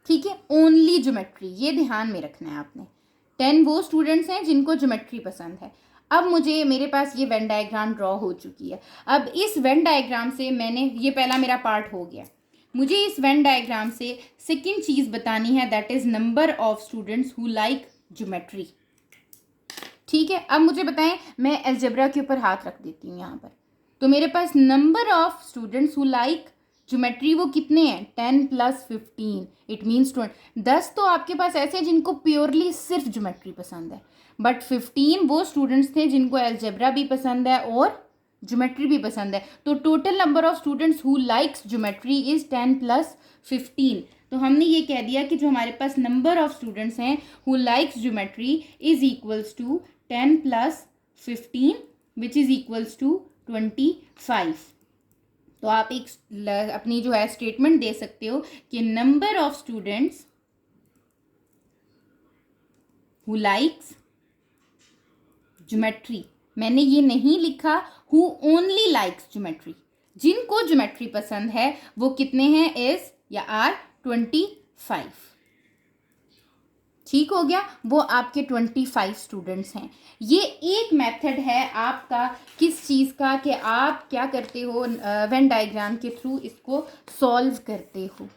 ठीक है, ओनली ज्योमेट्री, ये ध्यान में रखना है आपने। 10 वो स्टूडेंट्स हैं जिनको ज्योमेट्री पसंद है। अब मेरे पास ये वेन डायग्राम ड्रॉ हो चुकी है। अब इस वेन डायग्राम से ये पहला मेरा पार्ट हो गया। मुझे इस वेन डायग्राम से सेकंड चीज़ बतानी है, that is number of students who like geometry. ठीक है, अब मुझे बताएं, मैं अलजेब्रा के ऊपर हाथ रख देती हूँ यहाँ पर, तो मेरे पास number of students who like geometry वो कितने हैं, 10 प्लस 15 इट मीन्स 20। 10 तो आपके पास ऐसे हैं जिनको प्योरली सिर्फ ज्योमेट्री पसंद है, बट 15 वो स्टूडेंट्स थे जिनको अलजेब्रा भी पसंद है और ज्योमेट्री भी पसंद है। तो total number of students who likes geometry is 10 plus 15। तो हमने ये कह दिया कि जो हमारे पास नंबर ऑफ स्टूडेंट्स हैं who likes geometry is equals to 10 plus 15 which is equals to 25। तो आप एक अपनी जो है स्टेटमेंट दे सकते हो कि number of students who likes geometry, मैंने ये नहीं लिखा हु ओनली लाइक्स ज्योमेट्री, जिनको ज्योमेट्री पसंद है वो कितने हैं, इज या आर 25। ठीक हो गया, वो आपके 25 स्टूडेंट्स हैं। ये एक मेथड है आपका किस चीज़ का, कि आप क्या करते हो, वेन डायग्राम के थ्रू इसको सॉल्व करते हो।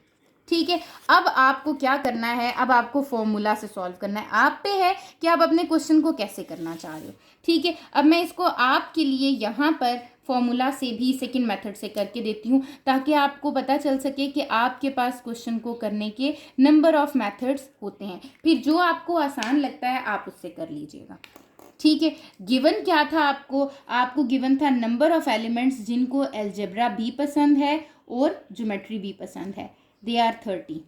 ठीक है, अब आपको क्या करना है, अब आपको फॉर्मूला से सॉल्व करना है, आप पे है कि आप अपने क्वेश्चन को कैसे करना चाह रहे हो। ठीक है, अब मैं इसको आपके लिए यहाँ पर फॉर्मूला से भी सेकंड मेथड से करके देती हूँ, ताकि आपको पता चल सके कि आपके पास क्वेश्चन को करने के नंबर ऑफ मेथड्स होते हैं। फिर जो आपको आसान लगता है आप उससे कर लीजिएगा। ठीक है, गिवन क्या था आपको गिवन था नंबर ऑफ एलिमेंट्स जिनको अलजेब्रा भी पसंद है और ज्योमेट्री भी पसंद है, दे आर 30।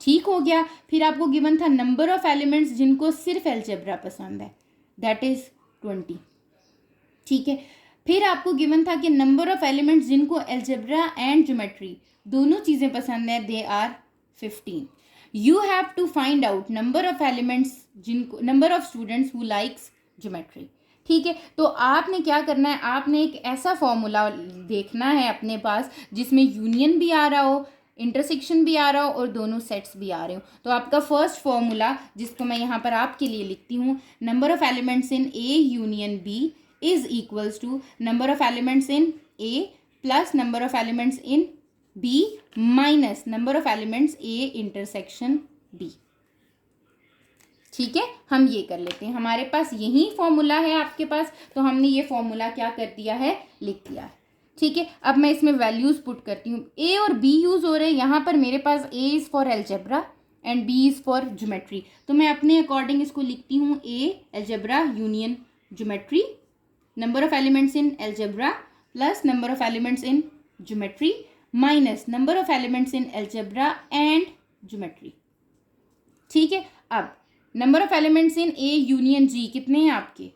ठीक हो गया, फिर आपको गिवन था नंबर ऑफ एलिमेंट्स जिनको सिर्फ अलजेब्रा पसंद है, दैट इज 20। ठीक है, फिर आपको गिवन था कि नंबर ऑफ एलिमेंट्स जिनको अलजेब्रा एंड ज्योमेट्री दोनों चीज़ें पसंद है, they are 15। You have to find out number of elements जिनको, number of students who likes geometry. ठीक है, तो आपने क्या करना है, आपने एक ऐसा फॉर्मूला देखना है अपने पास जिसमें यूनियन भी आ रहा हो, इंटरसेक्शन भी आ रहा हो और दोनों सेट्स भी आ रहे हो। तो आपका फर्स्ट फॉर्मूला, जिसको मैं यहाँ पर आपके लिए लिखती हूँ, number of elements in A union B is equals to number of elements in A plus number of elements in B minus number of elements A intersection B. ठीक है, हम ये कर लेते हैं, हमारे पास यही फॉर्मूला है आपके पास, तो हमने ये फॉर्मूला क्या कर दिया है, लिख दिया है। ठीक है, अब मैं इसमें वैल्यूज पुट करती हूँ। ए और बी यूज हो रहे हैं यहाँ पर, मेरे पास A is for algebra and B is for geometry, तो मैं अपने अकॉर्डिंग इसको लिखती हूँ A algebra union geometry, number of elements in algebra plus number of elements in geometry minus number of elements in algebra and geometry. ठीक है, अब number of elements in A union G कितने हैं आपके,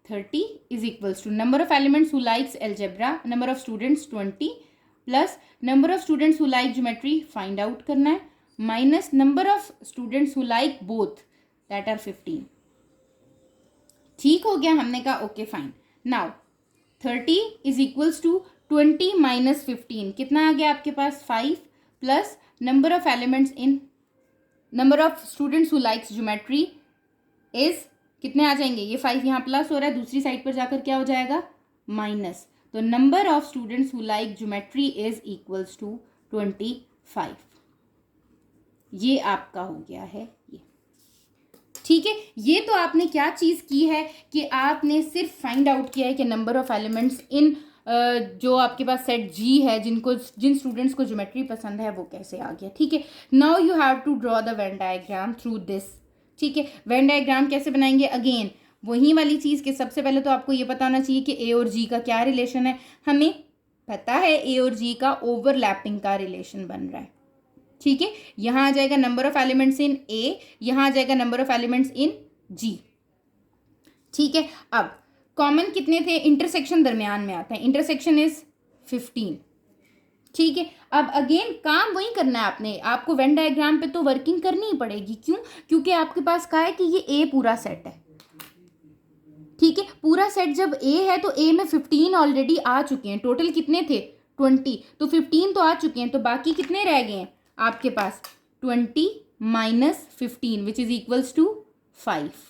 30 is equals to number of elements who likes algebra, number of students 20 plus number of students who like geometry find out करना है minus number of students who like both that are 15। ठीक हो गया, हमने कहा okay fine. Now 30 is equals to 20 minus 15 कितना आ गया आपके पास, 5 plus number of elements in, number of students who likes geometry is कितने आ जाएंगे, ये 5 यहाँ प्लस हो रहा है, दूसरी साइड पर जाकर क्या हो जाएगा, माइनस, तो number of students who like geometry is equals to 25। ये आपका हो गया है ये। ठीक है, ये तो आपने क्या चीज़ की है कि आपने सिर्फ फाइंड आउट किया है कि नंबर ऑफ एलिमेंट्स इन जो आपके पास सेट जी है, जिन स्टूडेंट्स को ज्योमेट्री पसंद है वो कैसे आ गया। ठीक है, now you have to draw the Venn diagram through this. ठीक है, वेन डायग्राम कैसे बनाएंगे, अगेन वही वाली चीज़ कि सबसे पहले तो आपको ये पता होना चाहिए कि ए और जी का क्या रिलेशन है। हमें पता है ए और जी का ओवरलैपिंग का रिलेशन बन रहा है। ठीक है, यहाँ आ जाएगा नंबर ऑफ एलिमेंट्स इन ए, यहाँ आ जाएगा नंबर ऑफ एलिमेंट्स इन जी। ठीक है, अब कॉमन कितने थे, इंटरसेक्शन दरमियान में आता है, इंटरसेक्शन इज 15। ठीक है, अब अगेन काम वही करना है आपने, आपको वेन डायग्राम पे तो वर्किंग करनी ही पड़ेगी। क्यों, क्योंकि आपके पास क्या है कि ये ए पूरा सेट है। ठीक है, पूरा सेट जब ए है तो ए में 15 ऑलरेडी आ चुके हैं, टोटल कितने थे 20, तो 15 तो आ चुके हैं, तो बाकी कितने रह गए हैं आपके पास, 20 minus 15 which is equals to 5।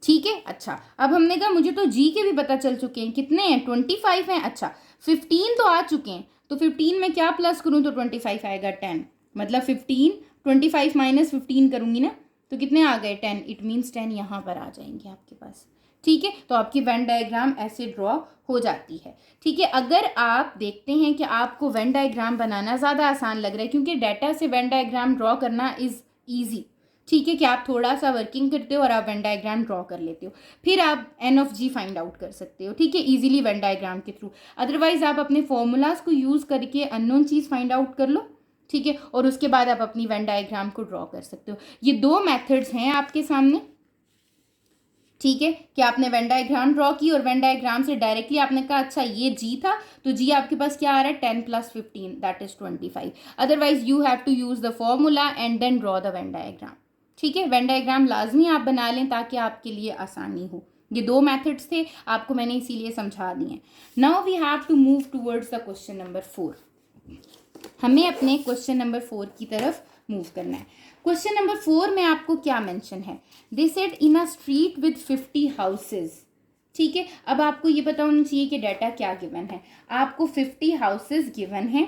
ठीक है, अच्छा अब हमने कहा मुझे तो जी के भी पता चल चुके हैं, कितने हैं 25 हैं। अच्छा 15 तो आ चुके हैं, तो 15 में क्या प्लस करूं तो 25 आएगा 10, मतलब 15 25 माइनस 15 करूंगी ना तो कितने आ गए 10, इट मीन्स 10 यहाँ पर आ जाएंगे आपके पास। ठीक है, तो आपकी वेन डायग्राम ऐसे ड्रॉ हो जाती है। ठीक है, अगर आप देखते हैं कि आपको वेन डायग्राम बनाना ज़्यादा आसान लग रहा है, क्योंकि डाटा से वेन डायग्राम ड्रॉ करना इज़ ईजी। ठीक है, कि आप थोड़ा सा वर्किंग करते हो और आप वेन डायग्राम ड्रॉ कर लेते हो, फिर आप n of G find out कर सकते हो। ठीक है, इजीली वेन डायग्राम के थ्रू। अदरवाइज आप अपने फॉर्मूलाज को यूज़ करके अननोन चीज़ फाइंड आउट कर लो। ठीक है, और उसके बाद आप अपनी वेन डायग्राम को ड्रॉ कर सकते हो। ये दो मेथड्स हैं आपके सामने। ठीक है, कि आपने वेन डायग्राम ड्रॉ की और वेन डायग्राम से डायरेक्टली आपने कहा अच्छा ये जी था, तो जी आपके पास क्या आ रहा है 10 plus 15 that is 25। Otherwise you have to use the formula and then draw the Venn diagram. ठीक है, वेन डायग्राम लाजमी आप बना लें ताकि आपके लिए आसानी हो। ये दो मेथड्स थे, आपको मैंने इसीलिए समझा दिए। Now we have to move towards the question number 4। हमें अपने क्वेश्चन नंबर 4 की तरफ मूव करना है। क्वेश्चन नंबर 4 में आपको क्या मेंशन है, they said in a street with 50 houses. ठीक है, अब आपको ये पता होना चाहिए कि डाटा क्या गिवन है। आपको 50 हाउसेज गिवन है।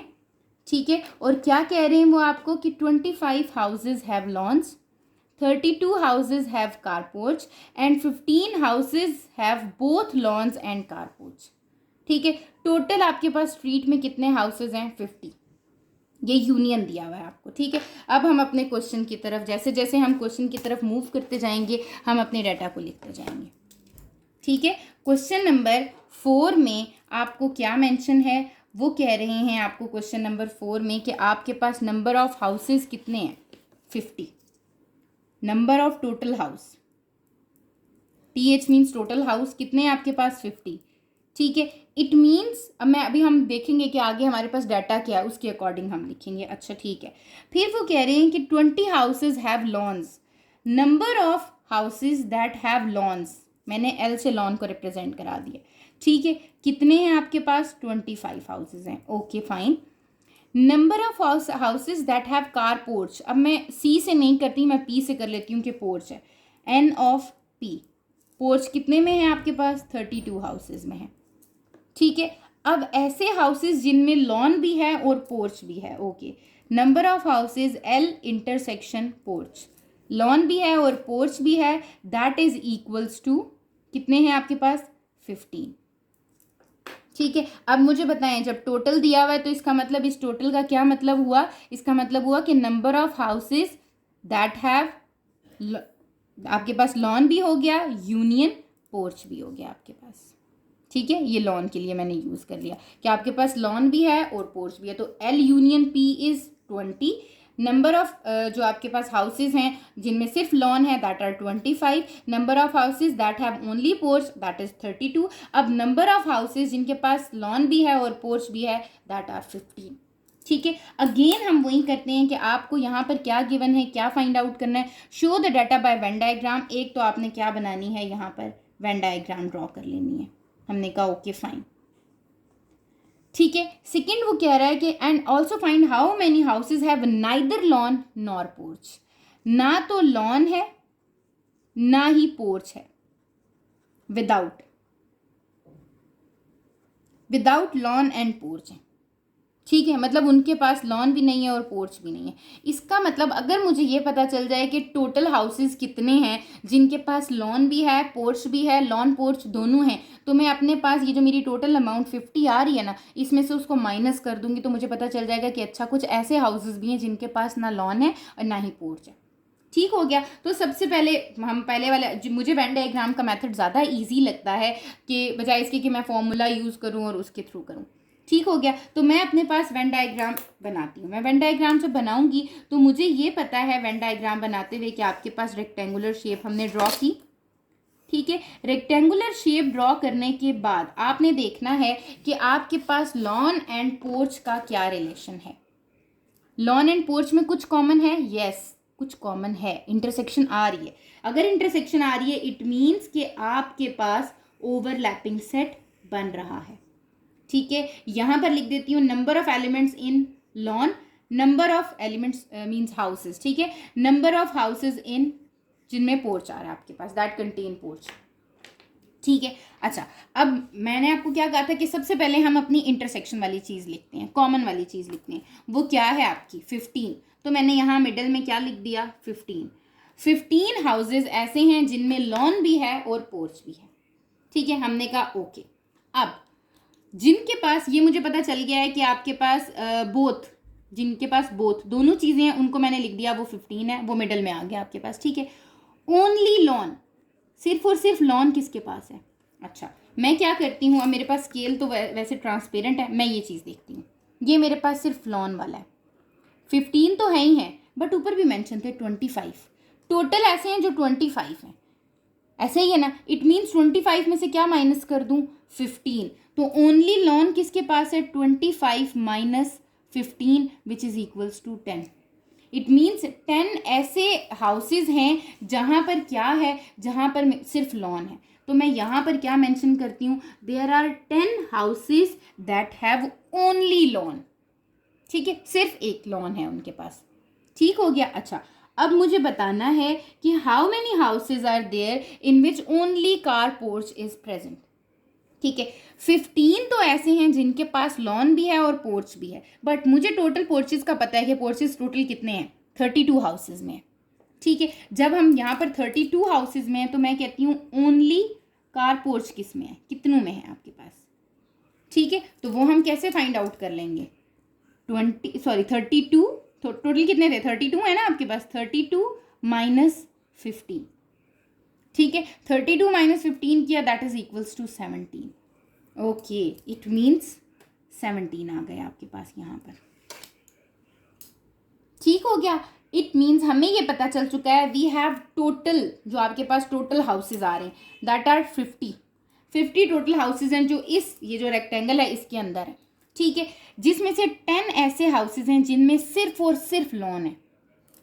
ठीक है, और क्या कह रहे हैं वो आपको कि 25 houses have lawns, 32 houses have car porch and 15 houses have both lawns and car porch. ठीक है, टोटल आपके पास स्ट्रीट में कितने हाउसेज हैं 50, ये यूनियन दिया हुआ है आपको। ठीक है, अब हम अपने क्वेश्चन की तरफ, जैसे जैसे हम क्वेश्चन की तरफ मूव करते जाएंगे हम अपने डाटा को लिखते जाएंगे। ठीक है, क्वेश्चन नंबर 4 में आपको क्या मेंशन है, वो कह रहे हैं आपको क्वेश्चन नंबर 4 में कि आपके पास नंबर ऑफ हाउसेज कितने हैं 50, number of total house, TH means total house कितने हैं आपके पास 50। ठीक है। इट मीन्स अब अभी हम देखेंगे कि आगे हमारे पास डाटा क्या है, उसके अकॉर्डिंग हम लिखेंगे। अच्छा ठीक है। फिर वो कह रहे हैं कि 20 houses have lawns, number of houses that have lawns, मैंने एल से लॉन को रिप्रेजेंट करा दिया। ठीक है, कितने हैं आपके पास? 25 हाउसेज हैं। Okay fine. Number of houses that have car porch, अब मैं सी से नहीं करती, मैं पी से कर लेती हूँ कि पोर्च है। एन ऑफ पी, पोर्च कितने में है आपके पास? 32 हाउसेज में है। ठीक है, अब ऐसे हाउसेज जिनमें लॉन भी है और पोर्च भी है। Okay, number of houses L intersection porch, lawn भी है और पोर्च भी है, दैट इज इक्वल्स टू कितने हैं आपके पास? 15। ठीक है, अब मुझे बताएं, जब टोटल दिया हुआ है तो इसका मतलब, इस टोटल का क्या मतलब हुआ? इसका मतलब हुआ कि number of houses that have, आपके पास लॉन भी हो गया, यूनियन पोर्च भी हो गया आपके पास। ठीक है, ये लॉन के लिए मैंने यूज कर लिया कि आपके पास लॉन भी है और पोर्च भी है, तो L union P is 20। Number of जो आपके पास हाउसेज हैं जिनमें सिर्फ लॉन है, that are 25। Number of houses that have only porch, that is 32। अब नंबर ऑफ हाउसेज जिनके पास लॉन भी है और पोर्च भी है, दैट आर 15। ठीक है, अगेन हम वही करते हैं कि आपको यहाँ पर क्या गिवन है, क्या फाइंड आउट करना है। Show the data by Venn diagram, एक तो आपने क्या बनानी है, यहाँ पर वेन डायग्राम ड्रॉ कर लेनी है। हमने कहा ओके फाइन। ठीक है, सेकंड वो कह रहा है कि and also find how many houses have neither lawn nor porch, ना तो लॉन है ना ही पोर्च है, विदाउट लॉन एंड पोर्च है। ठीक है, मतलब उनके पास लॉन भी नहीं है और पोर्च भी नहीं है। इसका मतलब अगर मुझे ये पता चल जाए कि टोटल हाउसेस कितने हैं जिनके पास लॉन भी है, पोर्च भी है, लॉन पोर्च दोनों हैं, तो मैं अपने पास ये जो मेरी टोटल अमाउंट 50 आ रही है ना, इसमें से उसको माइनस कर दूंगी तो मुझे पता चल जाएगा कि अच्छा कुछ ऐसे हाउसेस भी हैं जिनके पास ना लॉन है और ना ही पोर्च है। ठीक हो गया। तो सबसे पहले हम पहले वाले, मुझे वेन डायग्राम का मेथड ज़्यादा इजी लगता है कि बजाय इसके कि मैं फॉर्मूला यूज़ करूँ और उसके थ्रू करूँ। ठीक हो गया, तो मैं अपने पास वेन डायग्राम बनाती हूँ। मैं वेन डायग्राम जब बनाऊंगी तो मुझे ये पता है वेन डायग्राम बनाते हुए कि आपके पास रेक्टेंगुलर शेप हमने ड्रॉ की। ठीक है, रेक्टेंगुलर शेप ड्रॉ करने के बाद आपने देखना है कि आपके पास लॉन एंड पोर्च का क्या रिलेशन है। लॉन एंड पोर्च में कुछ कॉमन है, यस कुछ कॉमन है, इंटरसेक्शन आ रही है। अगर इंटरसेक्शन आ रही है इट मीन्स कि आपके पास ओवरलैपिंग सेट बन रहा है। ठीक है, यहां पर लिख देती हूँ number of elements in lawn, number of elements means houses. ठीक है, नंबर ऑफ हाउसेस इन जिनमें पोर्च आ रहा है आपके पास, दैट कंटेन पोर्च। ठीक है, अच्छा अब मैंने आपको क्या कहा था कि सबसे पहले हम अपनी इंटरसेक्शन वाली चीज़ लिखते हैं, कॉमन वाली चीज़ लिखते हैं। वो क्या है आपकी 15, तो मैंने यहाँ मिडल में क्या लिख दिया 15। 15 हाउसेज ऐसे हैं जिनमें लॉन भी है और पोर्च भी है। ठीक है, हमने कहा ओके। अब जिनके पास, ये मुझे पता चल गया है कि आपके पास बोथ, जिनके पास बोथ दोनों चीज़ें हैं उनको मैंने लिख दिया, वो 15 है, वो मिडल में आ गया आपके पास। ठीक है, ओनली लॉन, सिर्फ और सिर्फ लॉन किसके पास है? अच्छा मैं क्या करती हूँ, अब मेरे पास स्केल तो वैसे ट्रांसपेरेंट है, मैं ये चीज़ देखती हूँ, ये मेरे पास सिर्फ लॉन वाला है। 15 तो है ही है, बट ऊपर भी मेंशन थे 25, टोटल ऐसे हैं जो 25 हैं, ऐसे ही है ना। इट मीन्स 25 में से क्या माइनस कर दूं 15, तो ओनली लॉन किसके पास है 25 minus 15 which is equals to 10। It means 10 ऐसे हाउसेज हैं जहां पर क्या है, जहां पर सिर्फ लॉन है। तो मैं यहाँ पर क्या मेंशन करती हूँ, there are 10 houses that have only lawn. ठीक है, सिर्फ एक लॉन है उनके पास। ठीक हो गया। अच्छा अब मुझे बताना है कि how many houses are there in which only car porch is present. ठीक है, 15 तो ऐसे हैं जिनके पास लॉन भी है और पोर्च भी है, बट मुझे टोटल पोर्चेज का पता है कि पोर्चेज टोटल कितने हैं, 32 हाउसेज में। ठीक है, जब हम यहाँ पर 32 हाउसेज में हैं तो मैं कहती हूँ ओनली कार पोर्च किस में है, कितनों में है आपके पास। ठीक है, तो वो हम कैसे फाइंड आउट कर लेंगे, 32, तो टोटल कितने थे 32 है ना आपके पास, 32 माइनस 15। ठीक है, 32 माइनस 15 किया, that is equals to 17। Okay, it means 17 आ गया आपके पास यहाँ पर। ठीक हो गया, इट मीन्स हमें ये पता चल चुका है वी हैव टोटल, जो आपके पास टोटल हाउसेज आ रहे हैं दैट आर 50। 50 टोटल हाउसेज हैं जो ये जो रेक्टेंगल है इसके अंदर है, ठीक है, जिसमें से 10 ऐसे हाउसेज हैं जिनमें सिर्फ और सिर्फ लॉन है,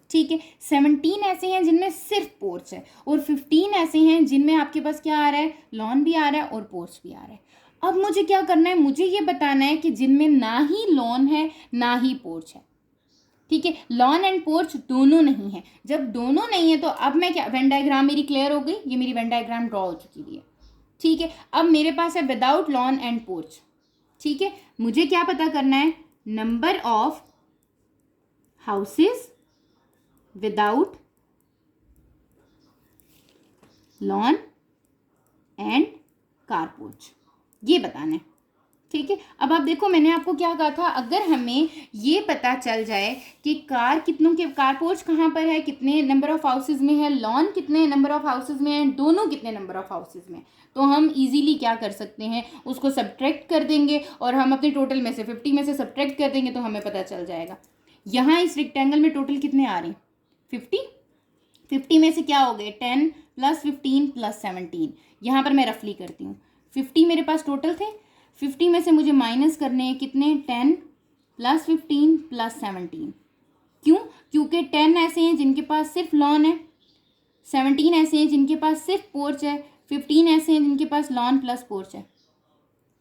ठीक है, 17 ऐसे हैं जिनमें सिर्फ पोर्च है, और 15 ऐसे हैं जिनमें आपके पास क्या आ रहा है, लॉन भी आ रहा है और पोर्च भी आ रहा है। अब मुझे क्या करना है, मुझे ये बताना है कि जिनमें ना ही लॉन है ना ही पोर्च है, ठीक है, लॉन एंड पोर्च दोनों नहीं है। जब दोनों नहीं है तो अब मैं क्या, वेन डायग्राम मेरी क्लियर हो गई, ये मेरी वेन डायग्राम ड्रॉ हो चुकी हुई है, ठीक है। अब मेरे पास है विदाउट लॉन एंड पोर्च, ठीक है, मुझे क्या पता करना है, number of houses without lawn and car porch, ये बताना है, ठीक है। अब आप देखो मैंने आपको क्या कहा था, अगर हमें ये पता चल जाए कि कार पोर्च कहाँ पर है, कितने नंबर ऑफ हाउसेज में है, लॉन कितने नंबर ऑफ हाउसेज में है, दोनों कितने नंबर ऑफ हाउसेज में, तो हम इजीली क्या कर सकते हैं, उसको सब्ट्रैक्ट कर देंगे और हम अपने टोटल में से 50 में से सब्ट्रैक्ट कर देंगे तो हमें पता चल जाएगा। यहाँ इस रेक्टेंगल में टोटल कितने आ रहे हैं, 50 में से क्या हो गए, 10 + 15 + 17, यहाँ पर मैं रफली करती हूँ, 50 मेरे पास टोटल थे, 50 में से मुझे माइनस करने हैं कितने, 10 + 15 + 17, क्यों, क्योंकि 10 ऐसे हैं जिनके पास सिर्फ लॉन है, 17 ऐसे हैं जिनके पास सिर्फ पोर्च है, 15 ऐसे हैं जिनके पास लॉन प्लस पोर्च है,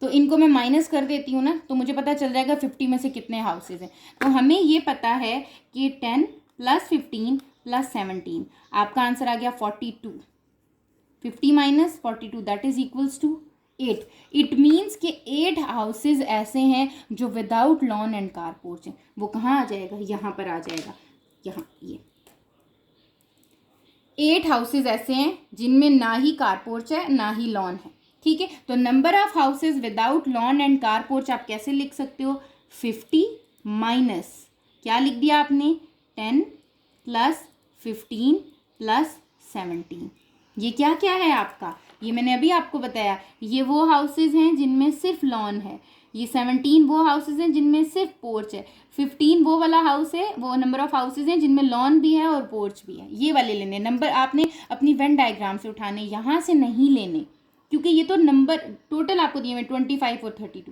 तो इनको मैं माइनस कर देती हूँ ना, तो मुझे पता चल जाएगा 50 में से कितने हाउसेज हैं। तो हमें ये पता है कि 10 + 15 + 17, आपका आंसर आ गया 42, 50 - 42 that is equals to 8। It means कि 8 हाउसेज ऐसे हैं जो without lawn and car porch हैं। वो कहाँ आ जाएगा, यहाँ पर आ जाएगा, यहाँ ये 8 हाउसेज ऐसे हैं जिनमें ना ही कार पोर्च है ना ही लॉन है, ठीक है। तो number of houses without lawn and car porch आप कैसे लिख सकते हो, 50 माइनस क्या लिख दिया आपने, 10 + 15 + 17, ये क्या क्या है आपका, ये मैंने अभी आपको बताया, ये वो हाउसेज हैं जिनमें सिर्फ लॉन है, ये 17 वो हाउसेज हैं जिनमें सिर्फ पोर्च है, 15 वो वाला हाउस है, वो नंबर ऑफ हाउसेज हैं जिनमें लॉन भी है और पोर्च भी है। ये वाले लेने नंबर आपने अपनी वेन डायग्राम से उठाने, यहाँ से नहीं लेने, क्योंकि ये तो नंबर टोटल आपको दिए हुए 25 और 32,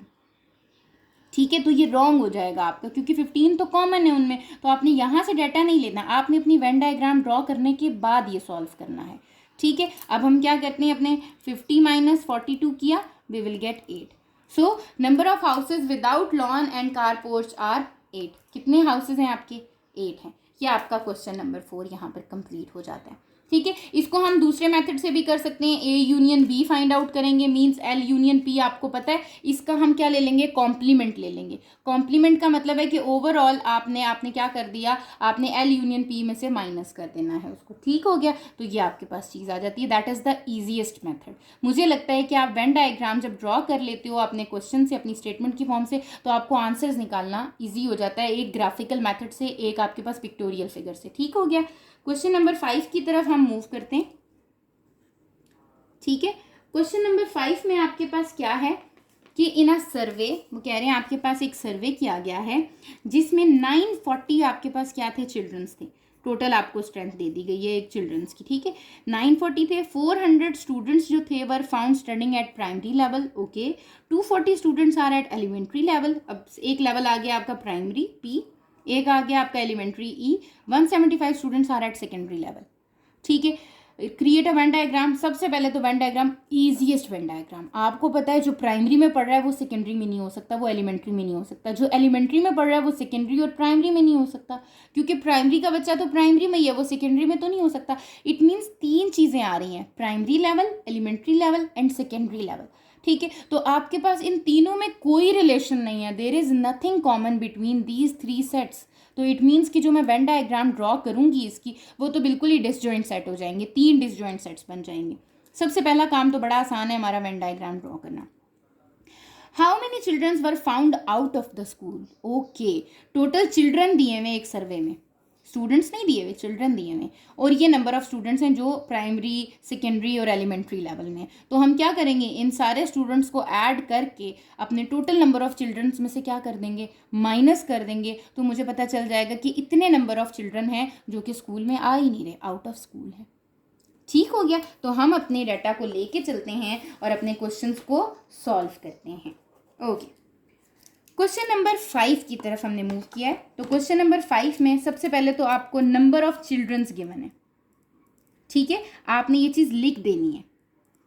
ठीक है, तो ये रॉन्ग हो जाएगा आपका, क्योंकि 15 तो कॉमन है उनमें, तो आपने यहाँ से डाटा नहीं लेना, आपने अपनी वेन डायग्राम ड्रॉ करने के बाद ये सॉल्व करना है, ठीक है। अब हम क्या करते हैं, अपने 50 - 42 किया, we will get 8। So number of houses without lawn and car porch are 8। कितने हाउसेज हैं आपके, 8 हैं। ये आपका क्वेश्चन नंबर 4 यहाँ पर कंप्लीट हो जाता है, ठीक है। इसको हम दूसरे मेथड से भी कर सकते हैं, A union B find out करेंगे, मींस L यूनियन P आपको पता है, इसका हम क्या ले लेंगे, कॉम्प्लीमेंट ले लेंगे। कॉम्प्लीमेंट का मतलब है कि ओवरऑल आपने क्या कर दिया, आपने L यूनियन P में से माइनस कर देना है उसको, ठीक हो गया। तो ये आपके पास चीज़ आ जाती है, that is the easiest method. मुझे लगता है कि आप वेन डायग्राम जब ड्रॉ कर लेते हो अपने क्वेश्चन से, अपनी स्टेटमेंट की फॉर्म से, तो आपको आंसर्स निकालना ईजी हो जाता है, एक ग्राफिकल मैथड से, एक आपके पास पिक्टोरियल फिगर से, ठीक हो गया। क्वेश्चन नंबर 5 की तरफ हम मूव करते हैं, ठीक है। क्वेश्चन नंबर 5 में आपके पास क्या है कि इन अ सर्वे, वो कह रहे हैं आपके पास एक सर्वे किया गया है जिसमें 940 आपके पास क्या थे, चिल्ड्रंस थे। टोटल आपको स्ट्रेंथ दे दी गई है एक चिल्ड्रंस की, ठीक है, 940 थे। 400 स्टूडेंट्स जो थे were found studying at primary level, okay. 240 students are at elementary level, अब एक लेवल आ गया आपका प्राइमरी P, एक आ गया आपका elementary E, 175 students are at secondary level, ठीक है। क्रिएट अ वेन डायग्राम, सबसे पहले तो Venn diagram, easiest Venn diagram, आपको पता है जो प्राइमरी में पढ़ रहा है वो सेकेंडरी में नहीं हो सकता, वो एलिमेंट्री में नहीं हो सकता, जो एलिमेंट्री में पढ़ रहा है वो सेकेंडरी और प्राइमरी में नहीं हो सकता, क्योंकि प्राइमरी का बच्चा तो प्राइमरी में ही है, वो सेकेंडरी में तो नहीं हो सकता। इट मीन्स 3 चीज़ें आ रही हैं, primary level, elementary level and secondary level, ठीक है। तो आपके पास इन तीनों में कोई रिलेशन नहीं है, there is nothing common between these 3 sets. तो इट मीन्स कि जो मैं वेन डायग्राम ड्रॉ करूंगी इसकी, वो तो बिल्कुल ही डिसजॉइंट सेट हो जाएंगे, 3 डिसजॉइंट सेट्स बन जाएंगे। सबसे पहला काम तो बड़ा आसान है हमारा वेन डायग्राम ड्रॉ करना। How many childrens were found out of the school, okay, total children दिए हुए एक सर्वे में, स्टूडेंट्स नहीं दिए हुए, चिल्ड्रन दिए हुए, और ये नंबर ऑफ स्टूडेंट्स हैं जो प्राइमरी, सेकेंडरी और एलिमेंट्री लेवल में। तो हम क्या करेंगे, इन सारे स्टूडेंट्स को ऐड करके अपने टोटल नंबर ऑफ चिल्ड्रंस में से क्या कर देंगे, माइनस कर देंगे, तो मुझे पता चल जाएगा कि इतने नंबर ऑफ चिल्ड्रन हैं जो कि स्कूल में आ ही नहीं रहे, आउट ऑफ स्कूल है, ठीक हो गया। तो हम अपने डाटा को लेके चलते हैं और अपने क्वेश्चंस को सॉल्व करते हैं। ओके, क्वेश्चन नंबर 5 की तरफ हमने मूव किया है। तो क्वेश्चन नंबर 5 में सबसे पहले तो आपको नंबर ऑफ चिल्ड्रंस गिवन है, ठीक है। आपने ये चीज़ लिख देनी है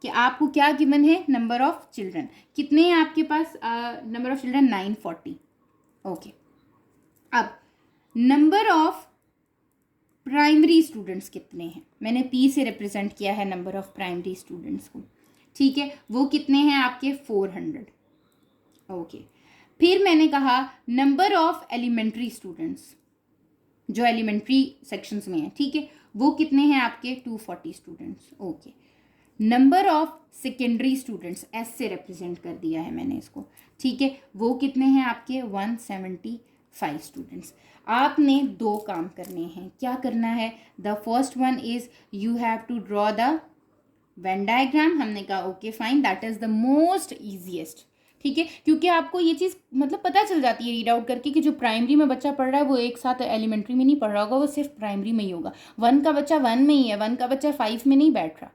कि आपको क्या गिवन है, नंबर ऑफ चिल्ड्रन कितने हैं आपके पास, नंबर ऑफ चिल्ड्रन 940। ओके, अब नंबर ऑफ प्राइमरी स्टूडेंट्स कितने हैं, मैंने पी से रिप्रेजेंट किया है नंबर ऑफ प्राइमरी स्टूडेंट्स को, ठीक है। वो कितने हैं आपके 400। ओके, फिर मैंने कहा नंबर ऑफ एलिमेंट्री स्टूडेंट्स जो एलिमेंट्री सेक्शंस में हैं, ठीक है, वो कितने हैं आपके 240 students. Okay, number of secondary students S से रिप्रेजेंट कर दिया है मैंने इसको, ठीक है, वो कितने हैं आपके 175 स्टूडेंट्स। आपने दो काम करने हैं, क्या करना है, the first one is you have to draw the Venn diagram. हमने कहा okay fine, that is the most easiest, ठीक है, क्योंकि आपको ये चीज़ मतलब पता चल जाती है रीड आउट करके कि जो प्राइमरी में बच्चा पढ़ रहा है वो एक साथ एलिमेंट्री में नहीं पढ़ रहा होगा, वो सिर्फ प्राइमरी में ही होगा। 1 का बच्चा 1 में ही है, 1 का बच्चा 5 में नहीं बैठ रहा,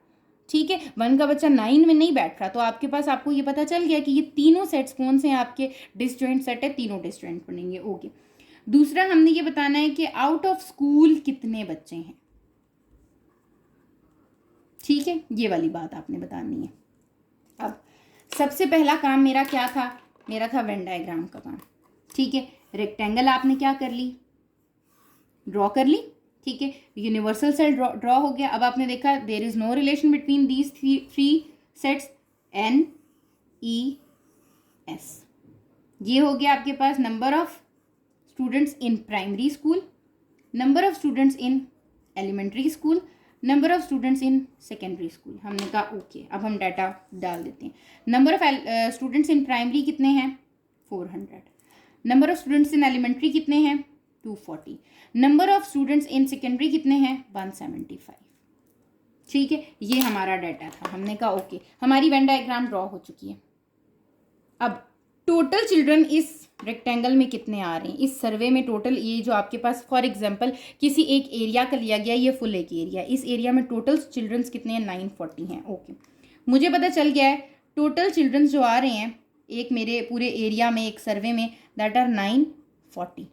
ठीक है, 1 का बच्चा 9 में नहीं बैठ रहा। तो आपके पास आपको ये पता चल गया कि ये तीनों सेट्स कौन से हैं आपके, डिसजॉइंट सेट है, तीनों डिसजॉइंट पढ़ेंगे। ओके, दूसरा हमने ये बताना है कि आउट ऑफ स्कूल कितने बच्चे हैं, ठीक है, ये वाली बात आपने बतानी है। अब सबसे पहला काम मेरा क्या था, मेरा था वेन डायग्राम का काम, ठीक है। रेक्टेंगल आपने क्या कर ली, ड्रॉ कर ली, ठीक है, यूनिवर्सल सेल ड्रॉ हो गया। अब आपने देखा there is no relation between these three sets N E S. ये हो गया आपके पास number of students in primary school, number of students in elementary school, number of students in secondary school. हमने कहा ओके, अब हम डाटा डाल देते हैं। Number of students in primary कितने हैं 400, number of students in elementary कितने हैं 240, number of students in secondary कितने हैं 175, ठीक है। ये हमारा डाटा था। हमने कहा ओके, हमारी वेन डायग्राम ड्रॉ हो चुकी है। अब टोटल चिल्ड्रन इस रेक्टेंगल में कितने आ रहे हैं, इस सर्वे में टोटल, ये जो आपके पास फॉर एग्जांपल किसी एक एरिया का लिया गया, ये फुल एक एरिया, इस एरिया में टोटल चिल्ड्रंस कितने हैं 940 हैं। ओके, मुझे पता चल गया है टोटल चिल्ड्रंस जो आ रहे हैं एक मेरे पूरे एरिया में, एक सर्वे में, दैट आर 940,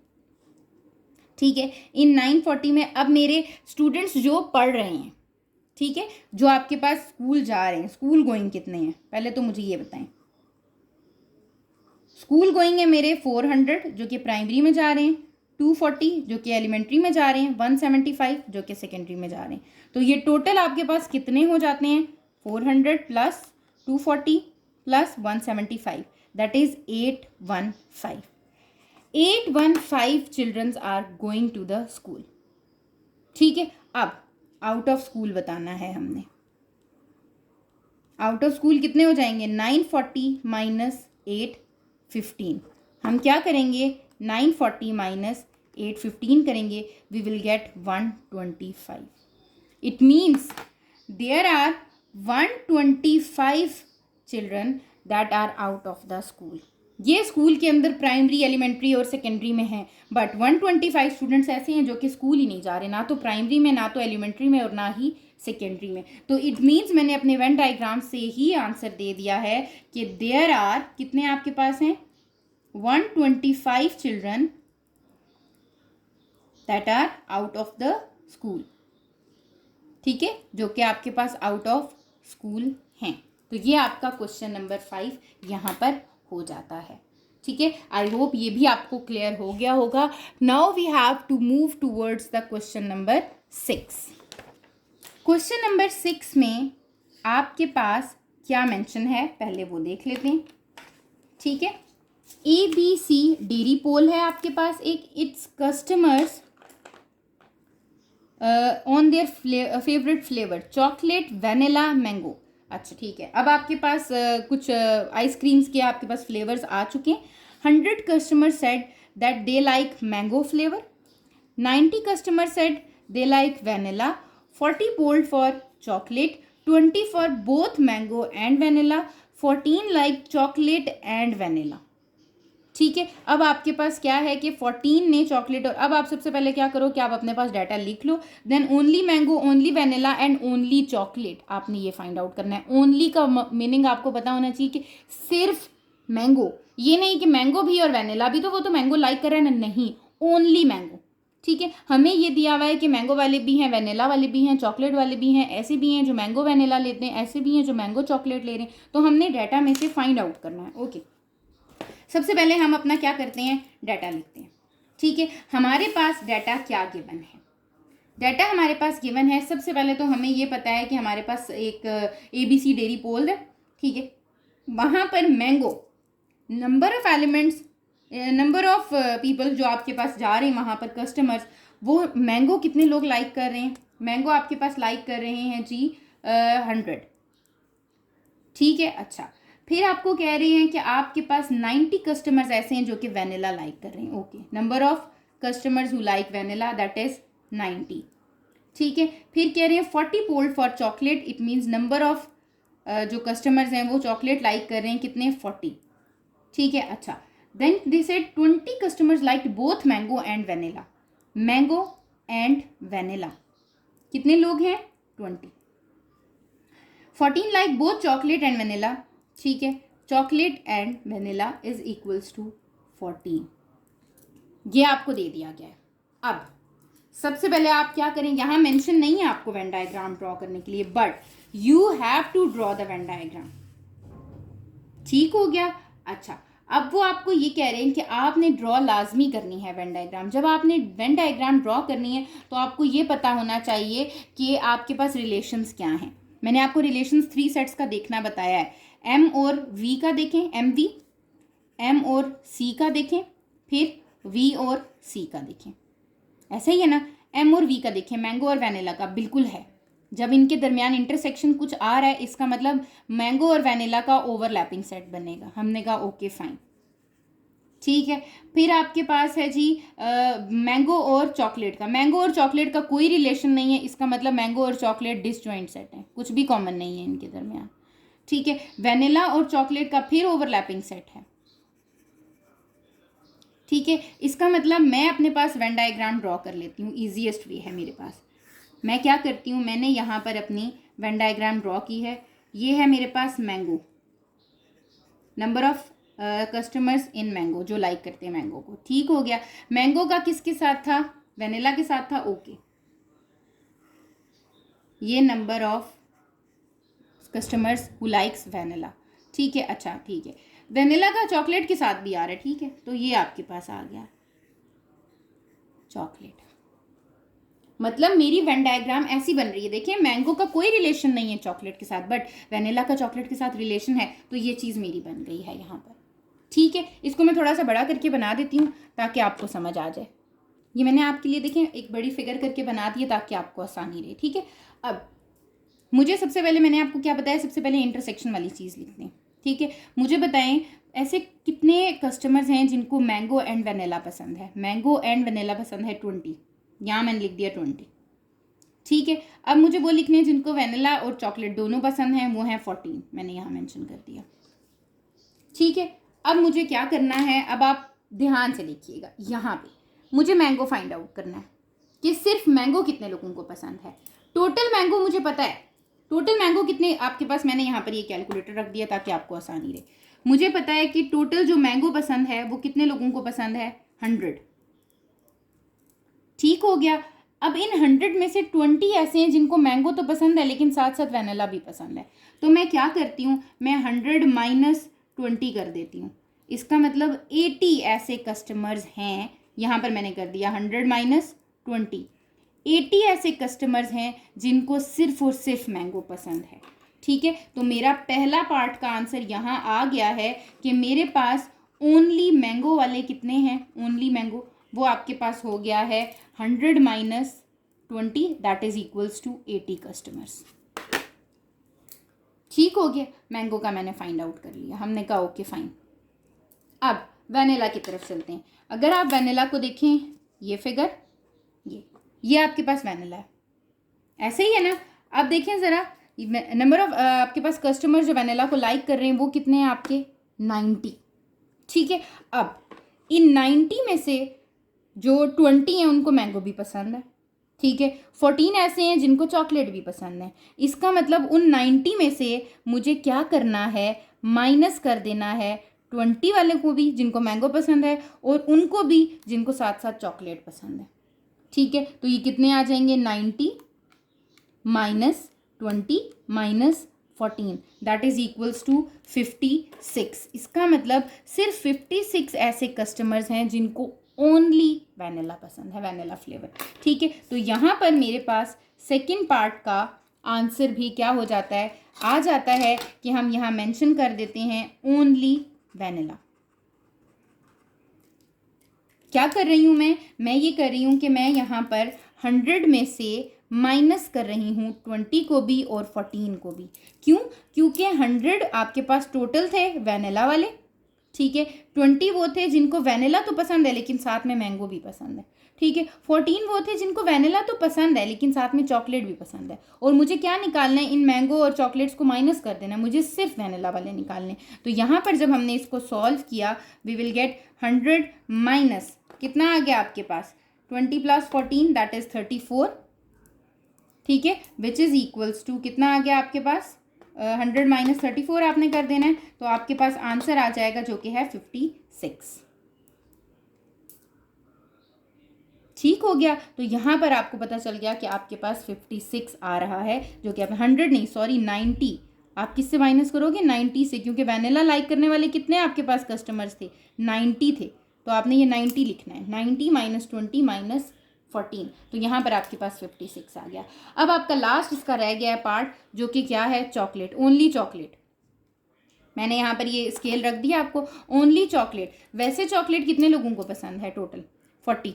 ठीक है। इन 940 में अब मेरे स्टूडेंट्स जो पढ़ रहे हैं, ठीक है, जो आपके पास स्कूल जा रहे हैं, स्कूल गोइंग कितने हैं, पहले तो मुझे ये बताएं। स्कूल गोइंग है मेरे 400 जो कि प्राइमरी में जा रहे हैं, 240 जो कि एलिमेंट्री में जा रहे हैं, 175 जो कि सेकेंडरी में जा रहे हैं। तो ये टोटल आपके पास कितने हो जाते हैं 400 plus 240 plus 175, that is 815। 815 childrens are going to the school, ठीक है। अब आउट ऑफ स्कूल बताना है हमने। आउट ऑफ स्कूल कितने हो जाएंगे 940 माइनस 815। हम क्या करेंगे 940 माइनस 815 करेंगे, we will get 125। It means there are 125 children that are out of the school. ये स्कूल के अंदर प्राइमरी, एलिमेंट्री और सेकेंडरी में है, बट 125 स्टूडेंट्स ऐसे हैं जो कि स्कूल ही नहीं जा रहे, ना तो प्राइमरी में, ना तो एलिमेंट्री में और ना ही सेकेंडरी में। तो इट मीन्स मैंने अपने वेन डायग्राम से ही आंसर दे दिया है कि देयर आर, कितने आपके पास हैं 125 children that are out of the school, ठीक है, जो कि आपके पास आउट ऑफ स्कूल हैं। तो ये आपका क्वेश्चन नंबर 5 यहाँ पर हो जाता है, ठीक है। आई होप ये भी आपको क्लियर हो गया होगा। Now we have to move towards the question number 6। Question number 6 में आपके पास क्या मेंशन है पहले वो देख लेते हैं, ठीक है। ABC डेयरी पोल है आपके पास एक, its customers on their favourite flavour chocolate, vanilla, mango. अच्छा ठीक है, अब आपके पास कुछ आइसक्रीम्स के आपके पास फ्लेवर्स आ चुके हैं। 100 customer said that they like mango flavour, 90 customer said they like vanilla, 40 polled for chocolate, 20 for both mango and vanilla, 14 like chocolate and vanilla, ठीक है, अब आपके पास क्या है कि 14 ने चॉकलेट, और अब आप सबसे पहले क्या करो कि आप अपने पास डाटा लिख लो, then only mango, only vanilla and only chocolate, आपने ये फाइंड आउट करना है। ओनली का मीनिंग आपको पता होना चाहिए कि सिर्फ मैंगो, ये नहीं कि मैंगो भी और वेनिला भी, तो वो तो मैंगो लाइक कर रहा है ना, नहीं, ओनली मैंगो। ठीक है, हमें ये दिया हुआ है कि मैंगो वाले भी हैं, वेनिला वाले भी हैं, चॉकलेट वाले भी हैं, ऐसे भी हैं जो मैंगो वेनिला लेते हैं, ऐसे भी हैं जो मैंगो चॉकलेट ले रहे हैं, तो हमने डाटा में से फाइंड आउट करना है। ओके, सबसे पहले हम अपना क्या करते हैं, डाटा लिखते हैं। ठीक है, हमारे पास डाटा क्या गिवन है, डाटा हमारे पास गिवन है। सबसे पहले तो हमें ये पता है कि हमारे पास एक ABC डेयरी पोल है। ठीक है, वहाँ पर mango, number of elements, number of people जो आपके पास जा रहे हैं वहाँ पर कस्टमर्स, वो मैंगो कितने लोग लाइक कर रहे हैं, मैंगो आपके पास लाइक कर रहे हैं जी 100। ठीक है, अच्छा, फिर आपको कह रहे हैं कि आपके पास 90 कस्टमर्स ऐसे हैं जो कि वेनिला लाइक कर रहे हैं। Okay, number of customers who like vanilla that is 90। ठीक है, फिर कह रहे हैं 40 polled for chocolate, it means number of जो कस्टमर्स हैं वो चॉकलेट लाइक कर रहे हैं कितने, 40। ठीक है, अच्छा, then they said 20 customers like both mango and vanilla, mango and vanilla कितने लोग हैं, 20। 14 like both chocolate and vanilla. ठीक है, chocolate and vanilla is equals to 14, ये आपको दे दिया गया है। अब सबसे पहले आप क्या करें, यहाँ मेंशन नहीं है आपको वेन डायग्राम ड्रॉ करने के लिए, but you have to draw the Venn diagram. ठीक हो गया, अच्छा, अब वो आपको ये कह रहे हैं कि आपने ड्रॉ लाजमी करनी है वेन डायग्राम। जब आपने वेन डायग्राम ड्रॉ करनी है तो आपको ये पता होना चाहिए कि आपके पास रिलेशंस क्या हैं। मैंने आपको रिलेशंस 3 सेट्स का देखना बताया है, M और V का देखें, MV, M और C का देखें, फिर V और C का देखें, ऐसा ही है ना, M और V का देखें, मैंगो और वेनिला का बिल्कुल है। जब इनके दरमियान इंटरसेक्शन कुछ आ रहा है इसका मतलब मैंगो और वेनिला का ओवरलैपिंग सेट बनेगा। हमने कहा ओके फाइन, ठीक है। फिर आपके पास है जी मैंगो और चॉकलेट का, मैंगो और चॉकलेट का कोई रिलेशन नहीं है, इसका मतलब मैंगो और चॉकलेट डिसजॉइंट सेट है, कुछ भी कॉमन नहीं है इनके दरमियान। ठीक है, वेनिला और चॉकलेट का फिर ओवरलैपिंग सेट है। ठीक है, इसका मतलब मैं अपने पास वेन डायग्राम ड्रॉ कर लेती हूँ, ईजीएस्ट वे है मेरे पास। मैं क्या करती हूँ, मैंने यहाँ पर अपनी वेन डायग्राम ड्रॉ की है। ये है मेरे पास mango, number of customers in mango जो लाइक करते हैं मैंगो को। ठीक हो गया, मैंगो का किसके साथ था, वेनिला के साथ था। ओके, ये number of customers who likes vanilla. ठीक है, अच्छा ठीक है, वेनिला का चॉकलेट के साथ भी आ रहा है। ठीक है, तो ये आपके पास आ गया चॉकलेट। मतलब मेरी वेन डायग्राम ऐसी बन रही है, देखिए मैंगो का कोई रिलेशन नहीं है चॉकलेट के साथ, बट वेनिला का चॉकलेट के साथ रिलेशन है, तो ये चीज़ मेरी बन गई है यहाँ पर। ठीक है, इसको मैं थोड़ा सा बड़ा करके बना देती हूँ ताकि आपको समझ आ जाए। ये मैंने आपके लिए देखें एक बड़ी फिगर करके बना दी है ताकि आपको आसानी रहे। ठीक है, अब मुझे सबसे पहले मैंने आपको क्या बताया, सबसे पहले इंटरसेक्शन वाली चीज़ लिखते हैं। ठीक है, मुझे बताएं ऐसे कितने कस्टमर्स हैं जिनको मैंगो एंड वेनिला पसंद है। मैंगो एंड वेनिला पसंद है 20, यहाँ मैंने लिख दिया 20। ठीक है, अब मुझे वो लिखने हैं जिनको वेनिला और चॉकलेट दोनों पसंद हैं, वो हैं 14, मैंने यहाँ मेंशन कर दिया। ठीक है, अब मुझे क्या करना है, अब आप ध्यान से लिखिएगा, यहाँ पे मुझे मैंगो फाइंड आउट करना है कि सिर्फ मैंगो कितने लोगों को पसंद है। टोटल मैंगो मुझे पता है, टोटल मैंगो कितने आपके पास, मैंने यहाँ पर ये कैलकुलेटर रख दिया ताकि आपको आसानी रहे। मुझे पता है कि टोटल जो मैंगो पसंद है वो कितने लोगों को पसंद है, 100। ठीक हो गया, अब इन 100 में से 20 ऐसे हैं जिनको मैंगो तो पसंद है लेकिन साथ साथ वेनिला भी पसंद है। तो मैं क्या करती हूँ, मैं 100 माइनस 20 कर देती हूँ। इसका मतलब 80 ऐसे कस्टमर्स हैं, यहाँ पर मैंने कर दिया 100 माइनस 20, 80 ऐसे कस्टमर्स हैं जिनको सिर्फ और सिर्फ मैंगो पसंद है। ठीक है, तो मेरा पहला पार्ट का आंसर यहाँ आ गया है कि मेरे पास ओनली मैंगो वाले कितने हैं, ओनली मैंगो, वो आपके पास हो गया है 100 minus 20 that is equals to 80 customers. ठीक हो गया, मैंगो का मैंने फाइंड आउट कर लिया, हमने कहा ओके फाइन। अब वेनिला की तरफ चलते हैं। अगर आप वेनिला को देखें, ये फिगर, ये आपके पास वेनिला है, ऐसे ही है ना। अब देखें ज़रा नंबर ऑफ आपके पास कस्टमर जो वेनिला को लाइक कर रहे हैं वो कितने हैं आपके, 90। ठीक है। अब इन 90 में से जो 20 हैं उनको मैंगो भी पसंद है, ठीक है। 14 ऐसे हैं जिनको चॉकलेट भी पसंद है। इसका मतलब उन 90 में से मुझे क्या करना है, माइनस कर देना है 20 वाले को भी जिनको मैंगो पसंद है और उनको भी जिनको साथ साथ चॉकलेट पसंद है, ठीक है। तो ये कितने आ जाएंगे, 90 minus 20 minus 14 that is equals to 56। इसका मतलब सिर्फ 56 ऐसे कस्टमर्स हैं जिनको ओनली वैनिला पसंद है, वैनिला फ्लेवर, ठीक है। तो यहाँ पर मेरे पास सेकंड पार्ट का आंसर भी क्या हो जाता है, आ जाता है कि हम यहाँ मेंशन कर देते हैं ओनली वैनिला। क्या कर रही हूँ मैं ये कर रही हूँ कि मैं यहाँ पर 100 में से माइनस कर रही हूँ 20 को भी और 14 को भी। क्यों? क्योंकि 100 आपके पास टोटल थे वैनिला वाले, ठीक है। 20 वो थे जिनको वैनिला तो पसंद है लेकिन साथ में मैंगो भी पसंद है, ठीक है। 14 वो थे जिनको वैनिला तो पसंद है लेकिन साथ में चॉकलेट भी पसंद है। और मुझे क्या निकालना है, इन मैंगो और चॉकलेट्स को माइनस कर देना है, मुझे सिर्फ वैनिला वाले निकालने। तो यहाँ पर जब हमने इसको सॉल्व किया, वी विल गेट 100 माइनस कितना आ गया आपके पास, 20 प्लस 14 दैट इज 34, ठीक है, विच इज इक्वल्स टू कितना आ गया आपके पास, 100 माइनस 34 आपने कर देना है। तो आपके पास आंसर आ जाएगा जो कि है 56, ठीक हो गया। तो यहाँ पर आपको पता चल गया कि आपके पास 56 आ रहा है, जो कि आप 100 नहीं सॉरी 90 आप किससे माइनस करोगे, 90 से, क्योंकि वैनिला लाइक करने वाले कितने आपके पास कस्टमर्स थे, 90 थे। तो आपने ये 90 लिखना है, 90 माइनस 20 माइनस 14, तो यहाँ पर आपके पास 56 आ गया। अब आपका लास्ट इसका रह गया है पार्ट, जो कि क्या है, चॉकलेट, ओनली चॉकलेट। मैंने यहाँ पर ये स्केल रख दिया आपको, ओनली चॉकलेट। वैसे चॉकलेट कितने लोगों को पसंद है, टोटल 40,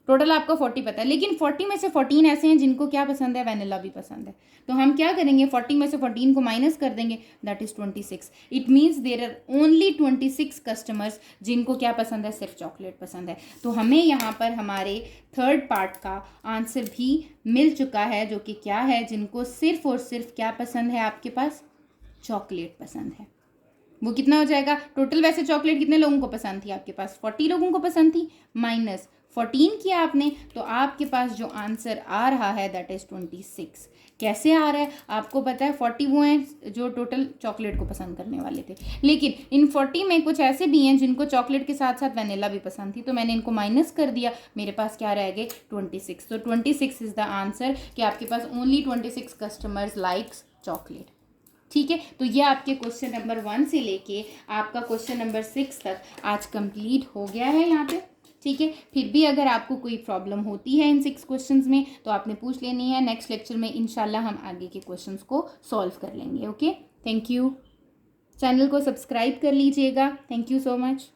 टोटल आपको 40 पता है, लेकिन 40 में से 14 ऐसे हैं जिनको क्या पसंद है, वैनिला भी पसंद है। तो हम क्या करेंगे, 40 में से 14 को माइनस कर देंगे, that is 26। It means there are only 26 customers जिनको क्या पसंद है, सिर्फ चॉकलेट पसंद है। तो हमें यहाँ पर हमारे थर्ड पार्ट का आंसर भी मिल चुका है, जो कि क्या है, जिनको सिर्फ और सिर्फ क्या पसंद है, आपके पास चॉकलेट पसंद है। वो कितना हो जाएगा टोटल, वैसे चॉकलेट कितने लोगों को पसंद थी आपके पास, 40 लोगों को पसंद थी, माइनस 14 किया आपने, तो आपके पास जो आंसर आ रहा है दैट इज 26। कैसे आ रहा है आपको पता है, 40 वो हैं जो टोटल चॉकलेट को पसंद करने वाले थे, लेकिन इन 40 में कुछ ऐसे भी हैं जिनको चॉकलेट के साथ साथ वैनिला भी पसंद थी, तो मैंने इनको माइनस कर दिया, मेरे पास क्या रह गए 26। तो 26 इज द आंसर, कि आपके पास ओनली 26 कस्टमर्स लाइक्स चॉकलेट, ठीक है। तो ये आपके क्वेश्चन नंबर 1 से लेके आपका क्वेश्चन नंबर 6 तक आज कंप्लीट हो गया है यहाँ पे, ठीक है। फिर भी अगर आपको कोई प्रॉब्लम होती है इन 6 क्वेश्चंस में तो आपने पूछ लेनी है, नेक्स्ट लेक्चर में इंशाल्लाह हम आगे के क्वेश्चंस को सॉल्व कर लेंगे। Okay, thank you. चैनल को सब्सक्राइब कर लीजिएगा। Thank you so much.